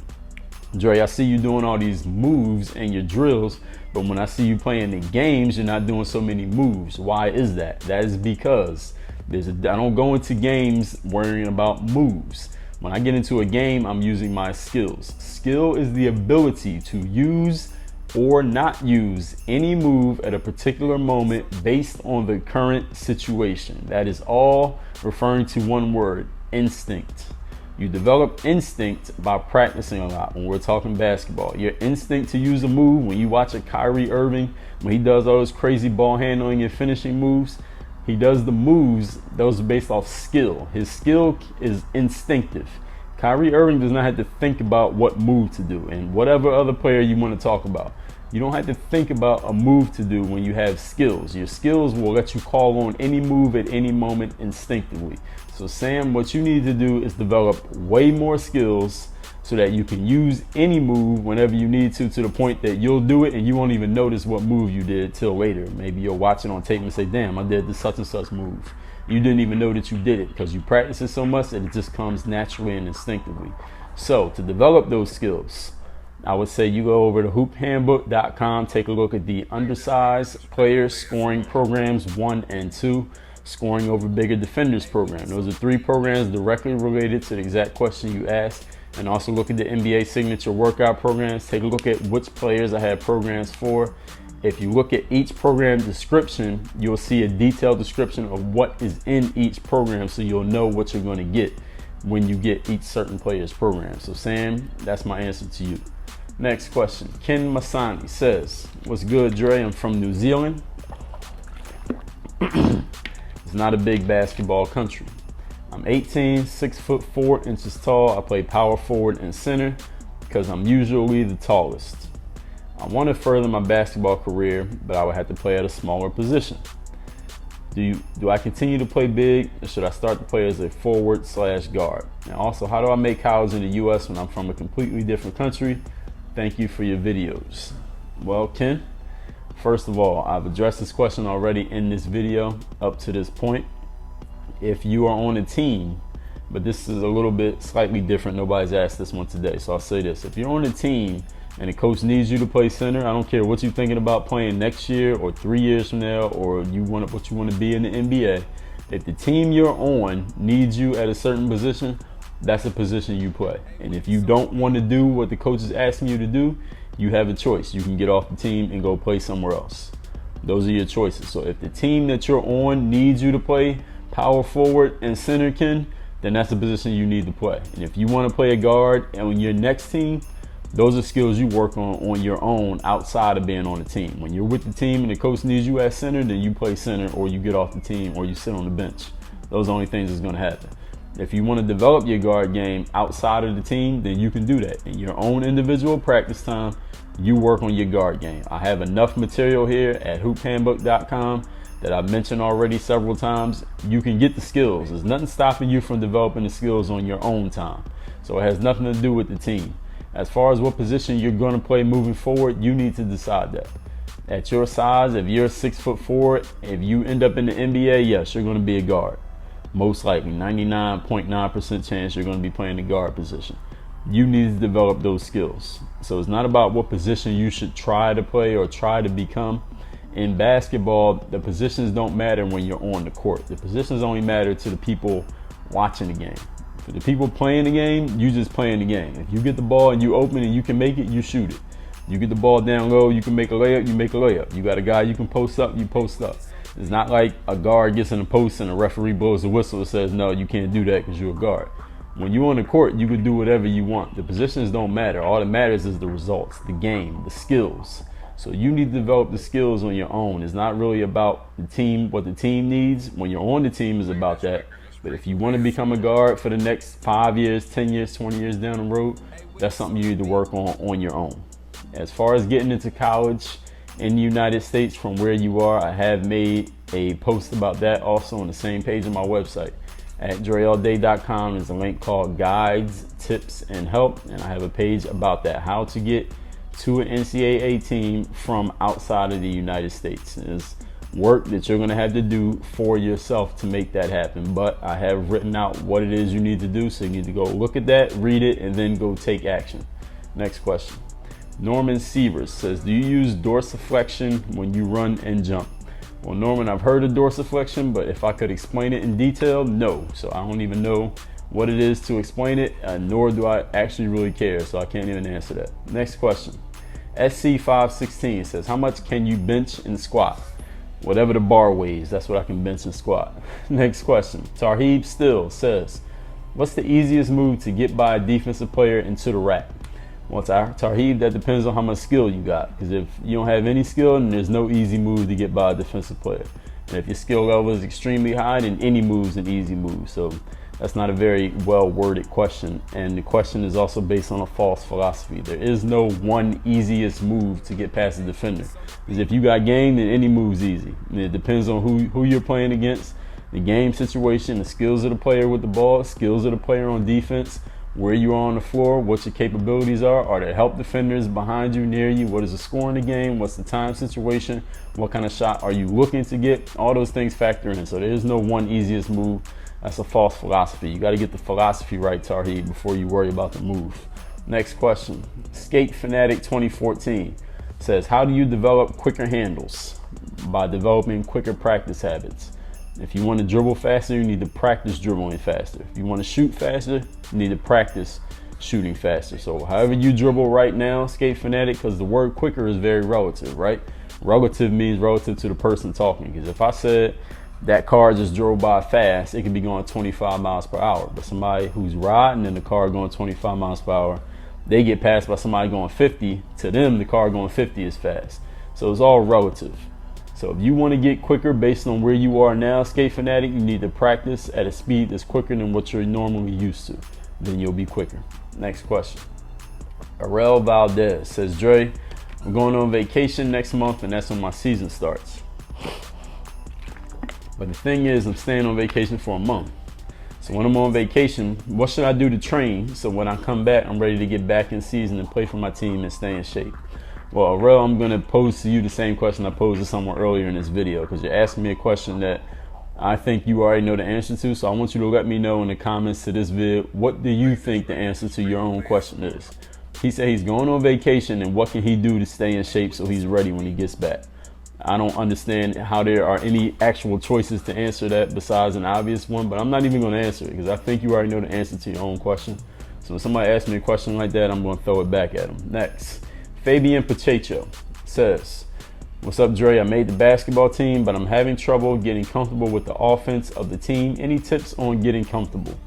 Dre, I see you doing all these moves and your drills, but when I see you playing the games, you're not doing so many moves. Why is that? That is because I don't go into games worrying about moves. When I get into a game, I'm using my skills. Skill is the ability to use or not use any move at a particular moment based on the current situation. That is all referring to one word: instinct. You develop instinct by practicing a lot. When we're talking basketball, your instinct to use a move, when you watch a Kyrie Irving, when he does all those crazy ball handling and finishing moves, he does the moves, those are based off skill. His skill is instinctive. Kyrie Irving does not have to think about what move to do, and whatever other player you want to talk about. You don't have to think about a move to do when you have skills. Your skills will let you call on any move at any moment instinctively. So Sam, what you need to do is develop way more skills so that you can use any move whenever you need to the point that you'll do it and you won't even notice what move you did till later. Maybe you'll watch it on tape and say, damn, I did this such and such move. You didn't even know that you did it because you practice it so much that it just comes naturally and instinctively. So to develop those skills, I would say you go over to hoophandbook.com, take a look at the undersized players scoring programs 1 and 2, scoring over bigger defenders program. Those are 3 programs directly related to the exact question you asked. And also look at the NBA signature workout programs. Take a look at which players I have programs for. If you look at each program description, you'll see a detailed description of what is in each program, so you'll know what you're going to get when you get each certain player's program. So Sam, that's my answer to you. Next question. Ken Masani says, what's good, Dre? I'm from New Zealand. It's not a big basketball country. I'm 18, 6'4" tall. I play power forward and center because I'm usually the tallest. I want to further my basketball career, but I would have to play at a smaller position. Do I continue to play big, or should I start to play as a forward/guard? And also, how do I make college in the U.S. when I'm from a completely different country? Thank you for your videos. Well, Ken, first of all, I've addressed this question already in this video up to this point. If you are on a team, but this is a little bit slightly different, nobody's asked this one today, so I'll say this. If you're on a team and the coach needs you to play center, I don't care what you're thinking about playing next year or 3 years from now, or what you want to be in the NBA. If the team you're on needs you at a certain position, that's a position you play. And if you don't want to do what the coach is asking you to do, you have a choice. You can get off the team and go play somewhere else. Those are your choices. So if the team that you're on needs you to play power forward and center, Ken, then that's a position you need to play. And if you want to play a guard and on your next team, those are skills you work on your own outside of being on the team. When you're with the team and the coach needs you at center, then you play center, or you get off the team, or you sit on the bench. Those are the only things that's going to happen. If you want to develop your guard game outside of the team, then you can do that. In your own individual practice time, you work on your guard game. I have enough material here at hoophandbook.com that I've mentioned already several times. You can get the skills. There's nothing stopping you from developing the skills on your own time. So it has nothing to do with the team. As far as what position you're going to play moving forward, you need to decide that. At your size, if you're 6'4", if you end up in the NBA, yes, you're going to be a guard. Most likely, 99.9% chance you're going to be playing the guard position. You need to develop those skills. So it's not about what position you should try to play or try to become. In basketball, the positions don't matter when you're on the court. The positions only matter to the people watching the game. For the people playing the game, you just playing the game. If you get the ball and you open and you can make it, you shoot it. You get the ball down low, you can make a layup, you make a layup. You got a guy you can post up, you post up. It's not like a guard gets in the post and a referee blows the whistle and says, no, you can't do that because you're a guard. When you're on the court, you can do whatever you want. The positions don't matter. All that matters is the results, the game, the skills. So you need to develop the skills on your own. It's not really about the team, what the team needs. When you're on the team is about that. But if you want to become a guard for the next 5 years, 10 years, 20 years down the road, that's something you need to work on your own. As far as getting into college in the United States from where you are, I have made a post about that also on the same page on my website. At DreAllDay.com is a link called Guides, Tips, and Help. And I have a page about that, how to get to an NCAA team from outside of the United States. It's work that you're going to have to do for yourself to make that happen. But I have written out what it is you need to do. So you need to go look at that, read it, and then go take action. Next question. Norman Sievers says, do you use dorsiflexion when you run and jump? Well, Norman, I've heard of dorsiflexion, but if I could explain it in detail, no. So I don't even know what it is to explain it, nor do I actually really care. So I can't even answer that. Next question. SC516 says, how much can you bench and squat? Whatever the bar weighs, that's what I can bench and squat. Next question. Tarheeb Still says, what's the easiest move to get by a defensive player into the rack? Well, Tarheeb, that depends on how much skill you got. Because if you don't have any skill, then there's no easy move to get by a defensive player. And if your skill level is extremely high, then any move is an easy move. So that's not a very well-worded question. And the question is also based on a false philosophy. There is no one easiest move to get past a defender. Because if you got game, then any move's easy. And it depends on who you're playing against, the game situation, the skills of the player with the ball, skills of the player on defense, where you are on the floor, what your capabilities are there help defenders behind you, near you, what is the score in the game, what's the time situation, what kind of shot are you looking to get, all those things factor in. So there is no one easiest move. That's a false philosophy. You got to get the philosophy right, Tarheeb, before you worry about the move. Next question. Skate Fanatic 2014 says, how do you develop quicker handles? By developing quicker practice habits. If you want to dribble faster, you need to practice dribbling faster. If you want to shoot faster, you need to practice shooting faster. So however you dribble right now, Skate Fanatic, because the word quicker is very relative, right? Relative means relative to the person talking. Because if I said that car just drove by fast, it could be going 25 miles per hour. But somebody who's riding in the car going 25 miles per hour, they get passed by somebody going 50. To them, the car going 50 is fast. So it's all relative. So if you want to get quicker based on where you are now, Skate Fanatic, you need to practice at a speed that's quicker than what you're normally used to. Then you'll be quicker. Next question. Arel Valdez says, Dre, I'm going on vacation next month and that's when my season starts. But the thing is, I'm staying on vacation for a month. So when I'm on vacation, what should I do to train so when I come back, I'm ready to get back in season and play for my team and stay in shape? Well, Aurel, I'm going to pose to you the same question I posed to someone earlier in this video, because you're asking me a question that I think you already know the answer to. So I want you to let me know in the comments to this vid, what do you think the answer to your own question is? He said he's going on vacation, and what can he do to stay in shape so he's ready when he gets back? I don't understand how there are any actual choices to answer that besides an obvious one, but I'm not even going to answer it because I think you already know the answer to your own question. So when somebody asks me a question like that, I'm going to throw it back at them. Next. Fabian Pacheco says, what's up, Dre? I made the basketball team, but I'm having trouble getting comfortable with the offense of the team. Any tips on getting comfortable?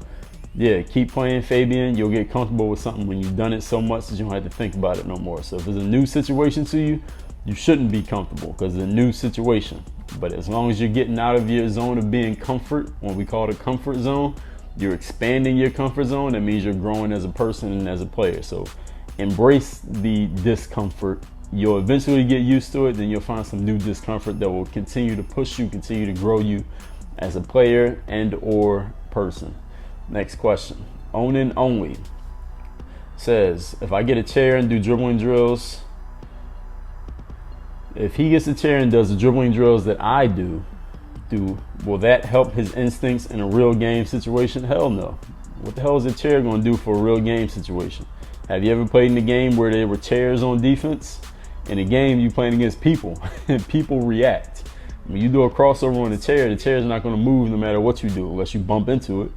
Yeah, keep playing, Fabian. You'll get comfortable with something when you've done it so much that you don't have to think about it no more. So if it's a new situation to you, you shouldn't be comfortable because it's a new situation. But as long as you're getting out of your zone of being comfort, what we call the comfort zone, you're expanding your comfort zone. That means you're growing as a person and as a player. So embrace the discomfort. You'll eventually get used to it. Then you'll find some new discomfort that will continue to push you, continue to grow you as a player and or person. Next question. Onin Only says, if I get a chair and do dribbling drills, if he gets a chair and does the dribbling drills that I do, will that help his instincts in a real game situation? Hell no. What the hell is a chair going to do for a real game situation? Have you ever played in a game where there were chairs on defense? In a game, you're playing against people, and people react. When you do a crossover on the chair is not going to move no matter what you do, unless you bump into it.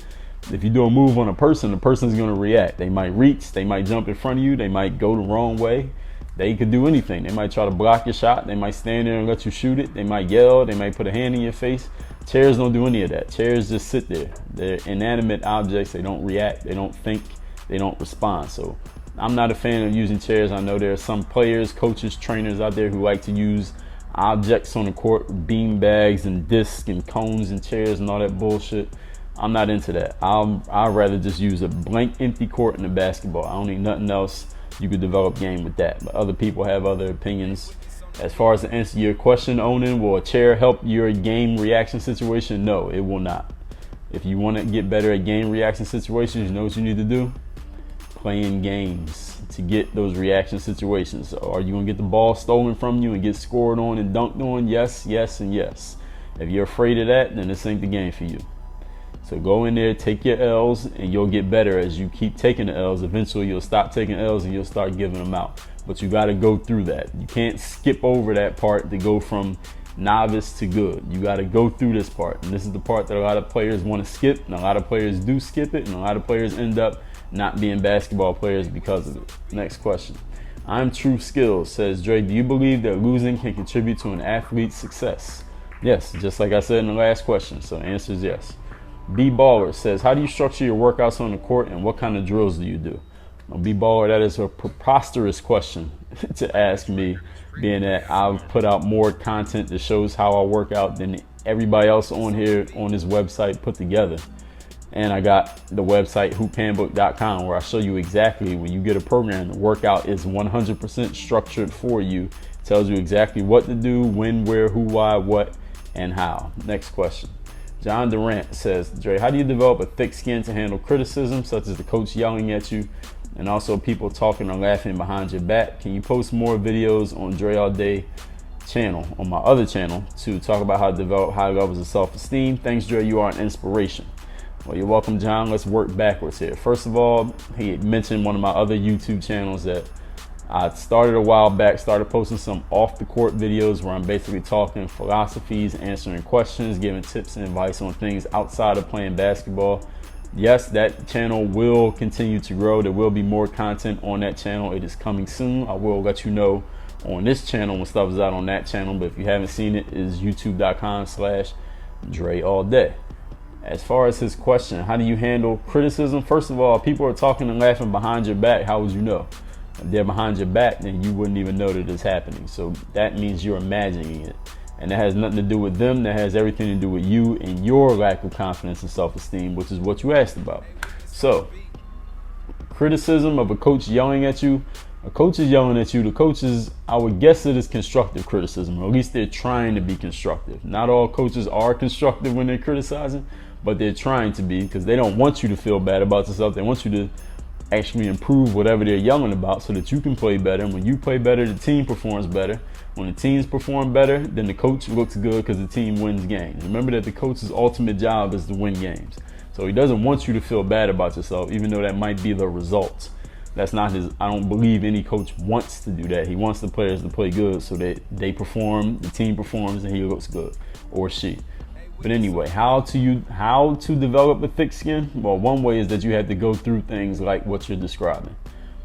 If you do a move on a person, the person's going to react. They might reach, they might jump in front of you, they might go the wrong way. They could do anything. They might try to block your shot. They might stand there and let you shoot it. They might yell. They might put a hand in your face. Chairs don't do any of that. Chairs just sit there. They're inanimate objects. They don't react. They don't think. They don't respond. So I'm not a fan of using chairs. I know there are some players, coaches, trainers out there who like to use objects on the court, bean bags and discs and cones and chairs and all that bullshit. I'm not into that. I'd rather just use a blank, empty court in a basketball. I don't need nothing else. You could develop game with that, but other people have other opinions. As far as to answer your question, Onan, will a chair help your game reaction situation? No, it will not. If you want to get better at game reaction situations, you know what you need to do? Playing games to get those reaction situations. So are you going to get the ball stolen from you and get scored on and dunked on? Yes, yes, and yes. If you're afraid of that, then this ain't the game for you. So go in there, take your L's, and you'll get better as you keep taking the L's. Eventually, you'll stop taking L's and you'll start giving them out. But you got to go through that. You can't skip over that part to go from novice to good. You got to go through this part. And this is the part that a lot of players want to skip, and a lot of players do skip it, and a lot of players end up not being basketball players because of it. Next question. I'm True Skills says, Dre, do you believe that losing can contribute to an athlete's success? Yes, just like I said in the last question. So the answer is yes. B Baller says, how do you structure your workouts on the court and what kind of drills do you do? Now, B Baller, that is a preposterous question to ask me, being that I've put out more content that shows how I work out than everybody else on here on this website put together. And I got the website hoophandbook.com where I show you exactly when you get a program, the workout is 100% structured for you. Tells you exactly what to do, when, where, who, why, what, and how. Next question. John Durant says, Dre, how do you develop a thick skin to handle criticism, such as the coach yelling at you and also people talking or laughing behind your back? Can you post more videos on Dre All Day channel, on my other channel, to talk about how to develop high levels of self-esteem? Thanks, Dre. You are an inspiration. Well, you're welcome, John. Let's work backwards here. First of all, he mentioned one of my other YouTube channels that I started a while back, started posting some off the court videos where I'm basically talking philosophies, answering questions, giving tips and advice on things outside of playing basketball. Yes, that channel will continue to grow. There will be more content on that channel. It is coming soon. I will let you know on this channel when stuff is out on that channel. But if you haven't seen it, it's youtube.com/Dre All Day. As far as his question, how do you handle criticism? First of all, people are talking and laughing behind your back. How would you know? If they're behind your back, then you wouldn't even know that it's happening. So that means you're imagining it. And that has nothing to do with them. That has everything to do with you and your lack of confidence and self-esteem, which is what you asked about. So, criticism of a coach yelling at you. A coach is yelling at you. The coaches, I would guess it is constructive criticism, or at least they're trying to be constructive. Not all coaches are constructive when they're criticizing, but they're trying to be, because they don't want you to feel bad about yourself. They want you to actually improve whatever they're yelling about so that you can play better. And when you play better, the team performs better. When the teams perform better, then the coach looks good because the team wins games. Remember that the coach's ultimate job is to win games. So he doesn't want you to feel bad about yourself, even though that might be the result. That's not his. I don't believe any coach wants to do that. He wants the players to play good so that they perform, the team performs, and he looks good, or she. But anyway, how to develop a thick skin? Well, one way is that you have to go through things like what you're describing.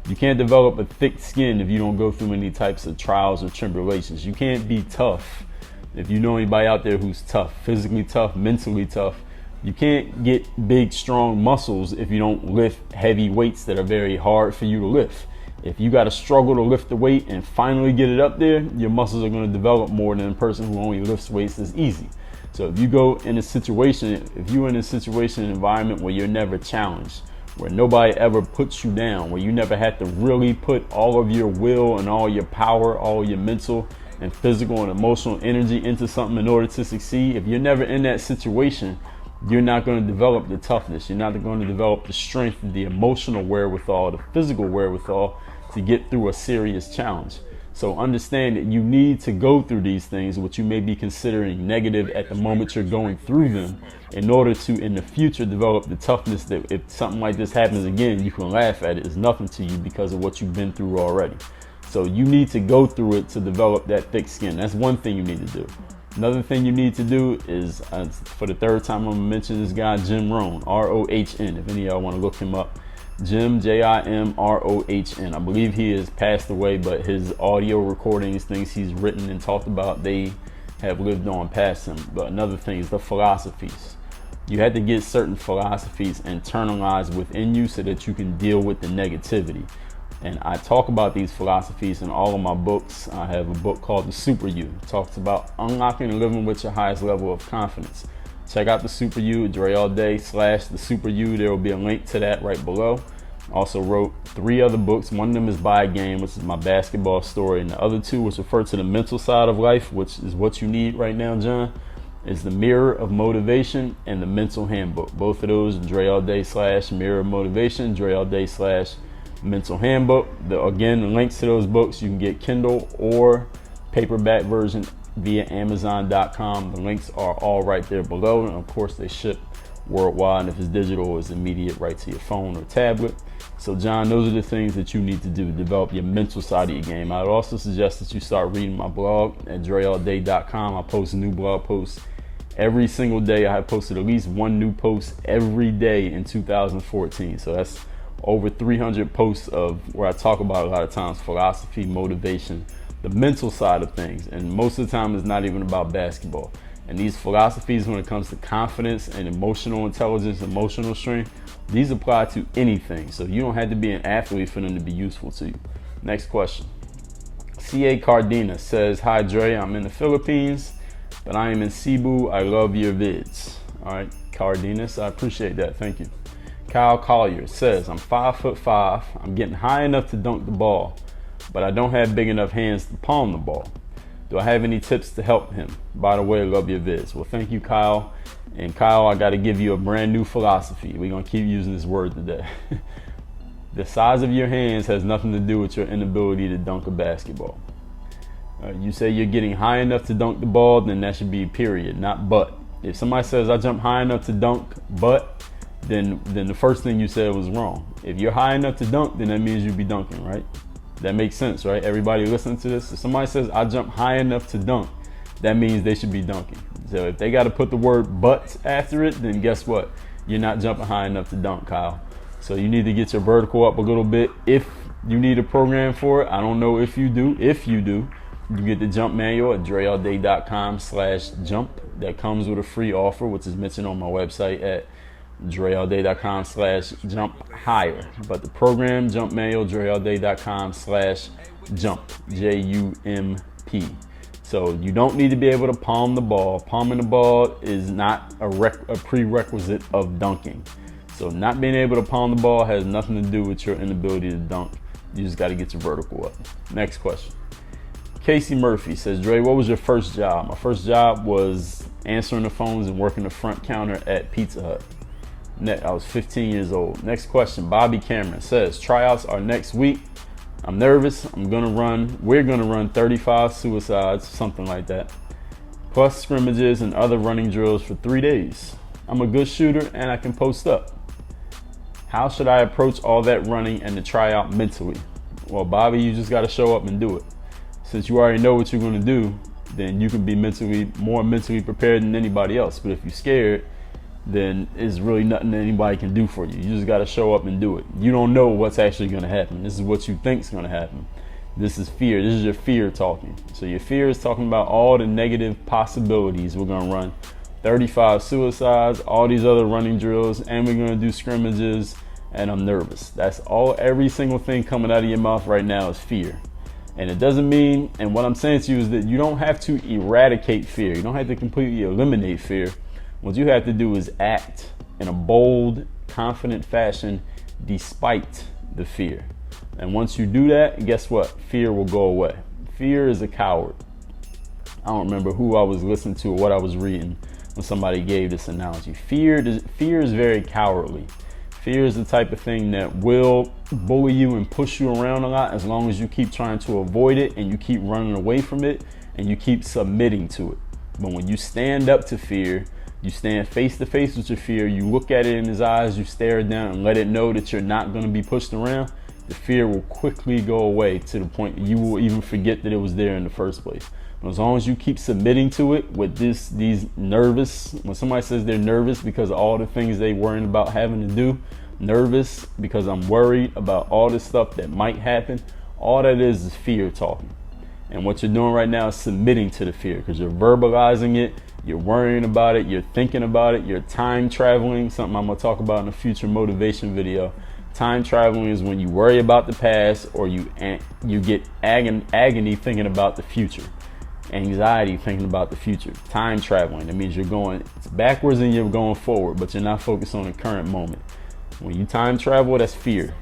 You can't develop a thick skin if you don't go through any types of trials or tribulations. You can't be tough. If you know anybody out there who's tough, physically tough, mentally tough, you can't get big, strong muscles if you don't lift heavy weights that are very hard for you to lift. If you got to struggle to lift the weight and finally get it up there, your muscles are going to develop more than a person who only lifts weights that's easy. So if you go in a situation, if you're in a situation, an environment where you're never challenged, where nobody ever puts you down, where you never had to really put all of your will and all your power, all your mental and physical and emotional energy into something in order to succeed, if you're never in that situation, you're not going to develop the toughness. You're not going to develop the strength, the emotional wherewithal, the physical wherewithal to get through a serious challenge. So understand that you need to go through these things, which you may be considering negative at the moment you're going through them, in order to, in the future, develop the toughness that if something like this happens again, you can laugh at it. It's nothing to you because of what you've been through already. So you need to go through it to develop that thick skin. That's one thing you need to do. Another thing you need to do is, for the third time I'm going to mention this guy, Jim Rohn, R-O-H-N, if any of y'all want to look him up. Jim, Jimrohn. I believe he has passed away, but his audio recordings, things he's written and talked about, they have lived on past him. But another thing is the philosophies. You had to get certain philosophies internalized within you so that you can deal with the negativity. And I talk about these philosophies in all of my books. I have a book called The Super You. It talks about unlocking and living with your highest level of confidence. Check out The Super You, Dre All Day /The Super You. There will be a link to that right below. I also wrote 3 other books. One of them is Buy a Game, which is my basketball story. And the other 2, which refer to the mental side of life, which is what you need right now, John, is The Mirror of Motivation and The Mental Handbook. Both of those, Dre All Day /Mirror of Motivation, Dre All Day /Mental Handbook. Again, the links to those books, you can get Kindle or paperback version via Amazon.com. The links are all right there below. And of course, they ship worldwide. And if it's digital, it's immediate right to your phone or tablet. So, John, those are the things that you need to do to develop your mental side of your game. I would also suggest that you start reading my blog at DreAllDay.com. I post new blog posts every single day. I have posted at least 1 new post every day in 2014. So that's over 300 posts of where I talk about a lot of times philosophy, motivation, the mental side of things. And most of the time it's not even about basketball. And these philosophies, when it comes to confidence and emotional intelligence, emotional strength, these apply to anything. So you don't have to be an athlete for them to be useful to you. Next question. C.A. Cardina says, "Hi Dre, I'm in the Philippines, but I am in Cebu. I love your vids." All right, Cardenas, I appreciate that. Thank you. Kyle Collier says, "I'm 5'5". I'm getting high enough to dunk the ball, but I don't have big enough hands to palm the ball. Do I have any tips to help him? By the way, I love your vids." Well, thank you, Kyle. And Kyle, I got to give you a brand new philosophy. We're going to keep using this word today. The size of your hands has nothing to do with your inability to dunk a basketball. You say you're getting high enough to dunk the ball, then that should be period, not but. If somebody says I jump high enough to dunk, but, then the first thing you said was wrong. If you're high enough to dunk, then that means you'd be dunking, right? That makes sense, right? Everybody listening to this, if somebody says I jump high enough to dunk, that means they should be dunking. So if they got to put the word but after it, then guess what? You're not jumping high enough to dunk, Kyle. So you need to get your vertical up a little bit. If you need a program for it, I don't know if you do. If you do, you get the jump manual at DreAllDay.com/jump. That comes with a free offer, which is mentioned on my website at DreAllDay.com/jump higher. But the program jump manual, DreAllDay.com/jump, JUMP. So you don't need to be able to palm the ball. Palming the ball is not a prerequisite of dunking. So not being able to palm the ball has nothing to do with your inability to dunk. You just got to get your vertical up. Next question. Casey Murphy says, "Dre, what was your first job?" My first job was answering the phones and working the front counter at Pizza Hut. I was 15 years old. Next question. Bobby Cameron says, "Tryouts are next week. I'm nervous. We're gonna run 35 suicides," something like that, plus scrimmages and other running drills for 3 days. I'm a good shooter and I can post up. How should I approach all that running and the tryout mentally? Well, Bobby, you just got to show up and do it. Since you already know what you're going to do, then you can be more mentally prepared than anybody else. But if you're scared, then it's really nothing that anybody can do for you. You just got to show up and do it. You don't know what's actually going to happen. This is what you think is going to happen. This is fear. This is your fear talking. So your fear is talking about all the negative possibilities. We're going to run 35 suicides, all these other running drills, and we're going to do scrimmages, and I'm nervous. That's all. Every single thing coming out of your mouth right now is fear. And it doesn't mean, and what I'm saying to you is that you don't have to eradicate fear. You don't have to completely eliminate fear. What you have to do is act in a bold, confident fashion despite the fear. And once you do that, guess what? Fear will go away. Fear is a coward. I don't remember who I was listening to or what I was reading when somebody gave this analogy. Fear is very cowardly. Fear is the type of thing that will bully you and push you around a lot as long as you keep trying to avoid it and you keep running away from it and you keep submitting to it. But when you stand up to fear, you stand face to face with your fear, you look at it in his eyes, you stare it down and let it know that you're not going to be pushed around, the fear will quickly go away to the point that you will even forget that it was there in the first place. But as long as you keep submitting to it with these nervous, when somebody says they're nervous because of all the things they worrying about having to do, nervous because I'm worried about all this stuff that might happen. All that is fear talking. And what you're doing right now is submitting to the fear, because you're verbalizing it, you're worrying about it, you're thinking about it, you're time traveling, something I'm going to talk about in a future motivation video. Time traveling is when you worry about the past, or you get agony thinking about the future. Anxiety thinking about the future. Time traveling, that means you're going backwards and you're going forward, but you're not focused on the current moment. When you time travel, that's fear.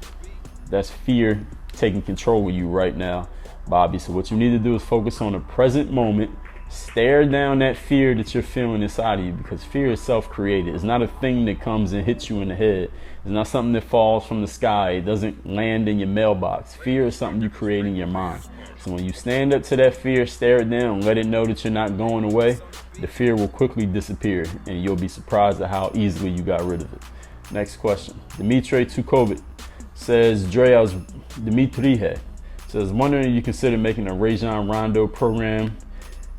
That's fear taking control of you right now, Bobby. So what you need to do is focus on the present moment. Stare down that fear that you're feeling inside of you, because fear is self-created. It's not a thing that comes and hits you in the head. It's not something that falls from the sky. It doesn't land in your mailbox. Fear is something you create in your mind. So when you stand up to that fear, stare it down, let it know that you're not going away, the fear will quickly disappear, and you'll be surprised at how easily you got rid of it. Next question. Dimitri Tukovic says, Dimitri says, wondering if you consider making a Rajon Rondo program.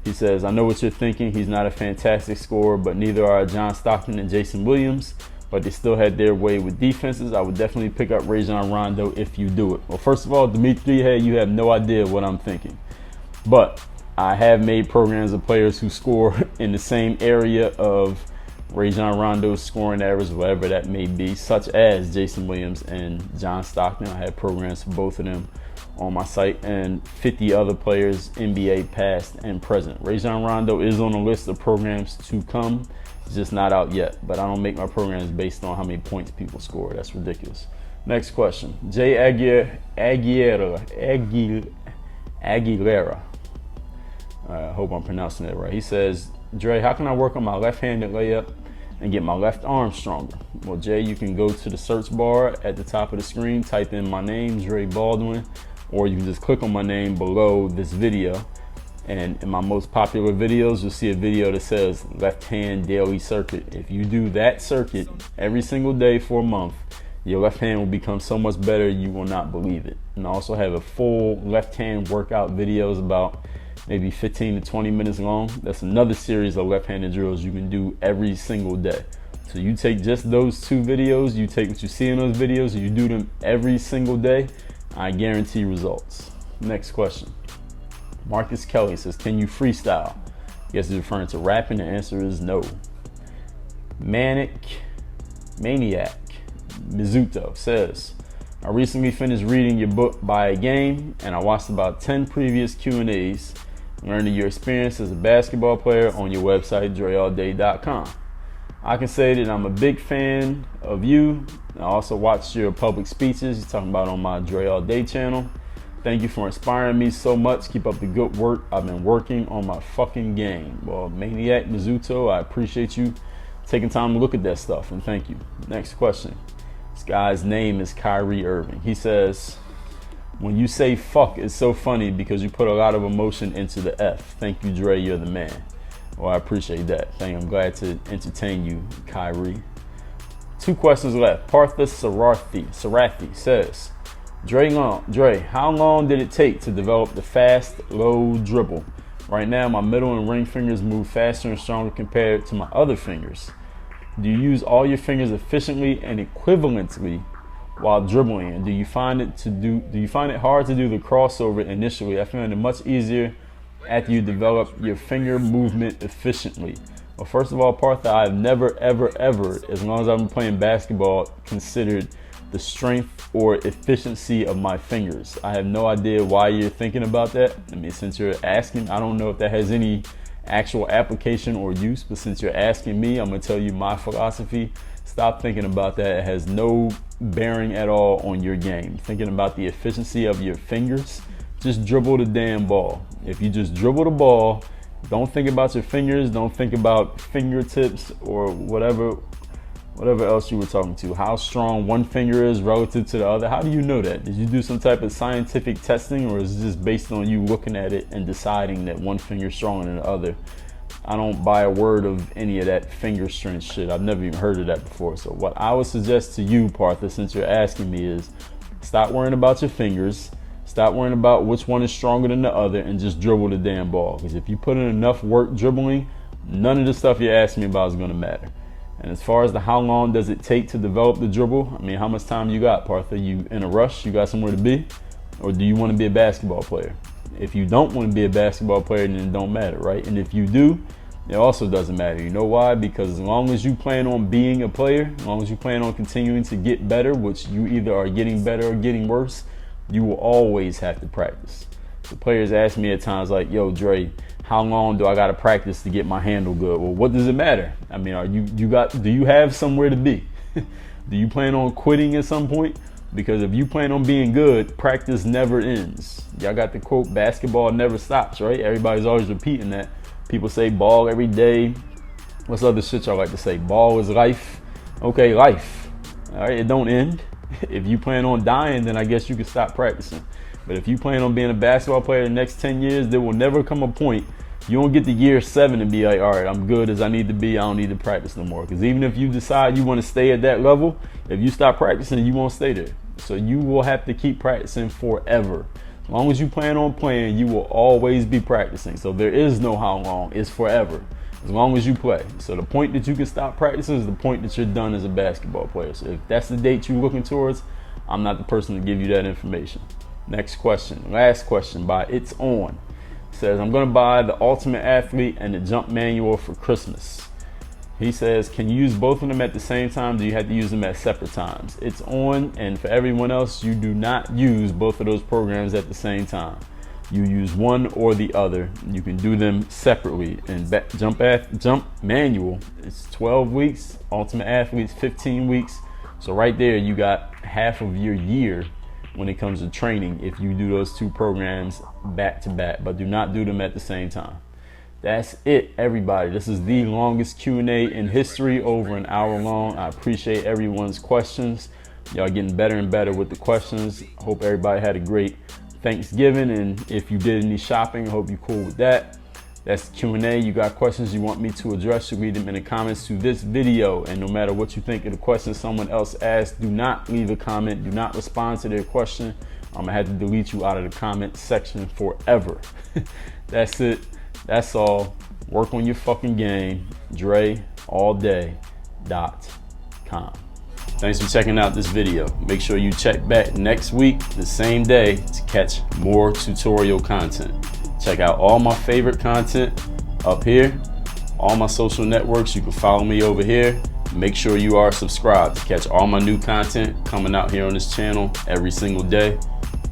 He says, I know what you're thinking. He's not a fantastic scorer, but neither are John Stockton and Jason Williams, but they still had their way with defenses. I would definitely pick up Rajon Rondo if you do it. Well, first of all, Dimitri, you have no idea what I'm thinking. But I have made programs of players who score in the same area of Rajon Rondo's scoring average, whatever that may be, such as Jason Williams and John Stockton. I had programs for both of them on my site, and 50 other players, NBA past and present. Rajon Rondo is on the list of programs to come. It's just not out yet, but I don't make my programs based on how many points people score. That's ridiculous. Next question. Jay Aguilera. I hope I'm pronouncing that right. He says, Dre, how can I work on my left-handed layup and get my left arm stronger? Well, Jay, you can go to the search bar at the top of the screen, type in my name, Dre Baldwin, or you can just click on my name below this video. And in my most popular videos, you'll see a video that says left hand daily circuit. If you do that circuit every single day for a month, your left hand will become so much better you will not believe it. And I also have a full left hand workout videos about maybe 15 to 20 minutes long. That's another series of left-handed drills you can do every single day. So you take just those two videos, you take what you see in those videos, and you do them every single day, I guarantee results. Next question. Marcus Kelly says, can you freestyle? I guess he's referring to rapping. The answer is no. Maniac Mizuto says, I recently finished reading your book By a Game, and I watched about 10 previous Q&As, learning your experience as a basketball player on your website, dreallday.com. I can say that I'm a big fan of you. I also watched your public speeches you're talking about on my Dre All Day channel. Thank you for inspiring me so much. Keep up the good work. I've been working on my fucking game. Well, Maniac Mizuto, I appreciate you taking time to look at that stuff, and thank you. Next question. This guy's name is Kyrie Irving. He says, when you say fuck, it's so funny because you put a lot of emotion into the F. Thank you, Dre, you're the man. Well, I appreciate that. I'm glad to entertain you, Kyrie. 2 questions left. Partha Sarathi says, Dre, how long did it take to develop the fast, low dribble? Right now, my middle and ring fingers move faster and stronger compared to my other fingers. Do you use all your fingers efficiently and equivalently while dribbling? And do you find it hard to do the crossover initially? I find it much easier after you develop your finger movement efficiently. Well, first of all, Partha, I've never, ever, as long as I've been playing basketball, considered the strength or efficiency of my fingers. I have no idea why you're thinking about that. I mean, since you're asking, I don't know if that has any actual application or use, but since you're asking me, I'm gonna tell you my philosophy. Stop thinking about that. It has no bearing at all on your game. Thinking about the efficiency of your fingers, just dribble the damn ball. If you just dribble the ball, don't think about your fingers, don't think about fingertips or whatever else you were talking to. How strong one finger is relative to the other. How do you know that? Did you do some type of scientific testing, or is it just based on you looking at it and deciding that one finger is stronger than the other? I don't buy a word of any of that finger strength shit. I've never even heard of that before. So what I would suggest to you, Partha, since you're asking me, is stop worrying about your fingers. Stop worrying about which one is stronger than the other, and just dribble the damn ball. Because if you put in enough work dribbling, none of the stuff you're asking me about is going to matter. And as far as the how long does it take to develop the dribble, I mean, how much time you got, Partha? You in a rush? You got somewhere to be? Or do you want to be a basketball player? If you don't want to be a basketball player, then it don't matter, right? And if you do, it also doesn't matter. You know why? Because as long as you plan on being a player, as long as you plan on continuing to get better, which you either are getting better or getting worse, you will always have to practice. The players ask me at times like, yo, Dre, how long do I got to practice to get my handle good? Well, what does it matter? I mean, do you have somewhere to be? Do you plan on quitting at some point? Because if you plan on being good, practice never ends. Y'all got the quote, basketball never stops, right? Everybody's always repeating that. People say ball every day. What's other shit y'all like to say? Ball is life. Okay, life. All right, it don't end. If you plan on dying, then I guess you can stop practicing. But if you plan on being a basketball player the next 10 years, there will never come a point you don't get to year 7 and be like, all right, I'm good as I need to be. I don't need to practice no more. Because even if you decide you want to stay at that level, if you stop practicing, you won't stay there. So you will have to keep practicing forever. As long as you plan on playing, you will always be practicing. So there is no how long. It's forever. As long as you play. So the point that you can stop practicing is the point that you're done as a basketball player. So if that's the date you're looking towards, I'm not the person to give you that information. Next question. Last question by It's On. Says, I'm going to buy the Ultimate Athlete and the Jump Manual for Christmas. He says, can you use both of them at the same time? Do you have to use them at separate times? It's On, and for everyone else, you do not use both of those programs at the same time. You use one or the other. You can do them separately. And Jump Manual, it's 12 weeks. Ultimate Athlete's 15 weeks. So right there, you got half of your year when it comes to training if you do those two programs back to back, but do not do them at the same time. That's it, everybody. This is the longest Q&A in history, over an hour long. I appreciate everyone's questions. Y'all getting better and better with the questions. Hope everybody had a great Thanksgiving, and if you did any shopping, I hope you're cool with that. That's Q&A. You got questions you want me to address, you read them in the comments to this video. And no matter what you think of the question someone else asked, do not leave a comment. Do not respond to their question. I'm going to have to delete you out of the comment section forever. That's it. That's all. Work on your fucking game. DreAllDay.com. Thanks for checking out this video. Make sure you check back next week, the same day, to catch more tutorial content. Check out all my favorite content up here, all my social networks. You can follow me over here. Make sure you are subscribed to catch all my new content coming out here on this channel every single day.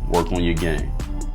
Work on your game.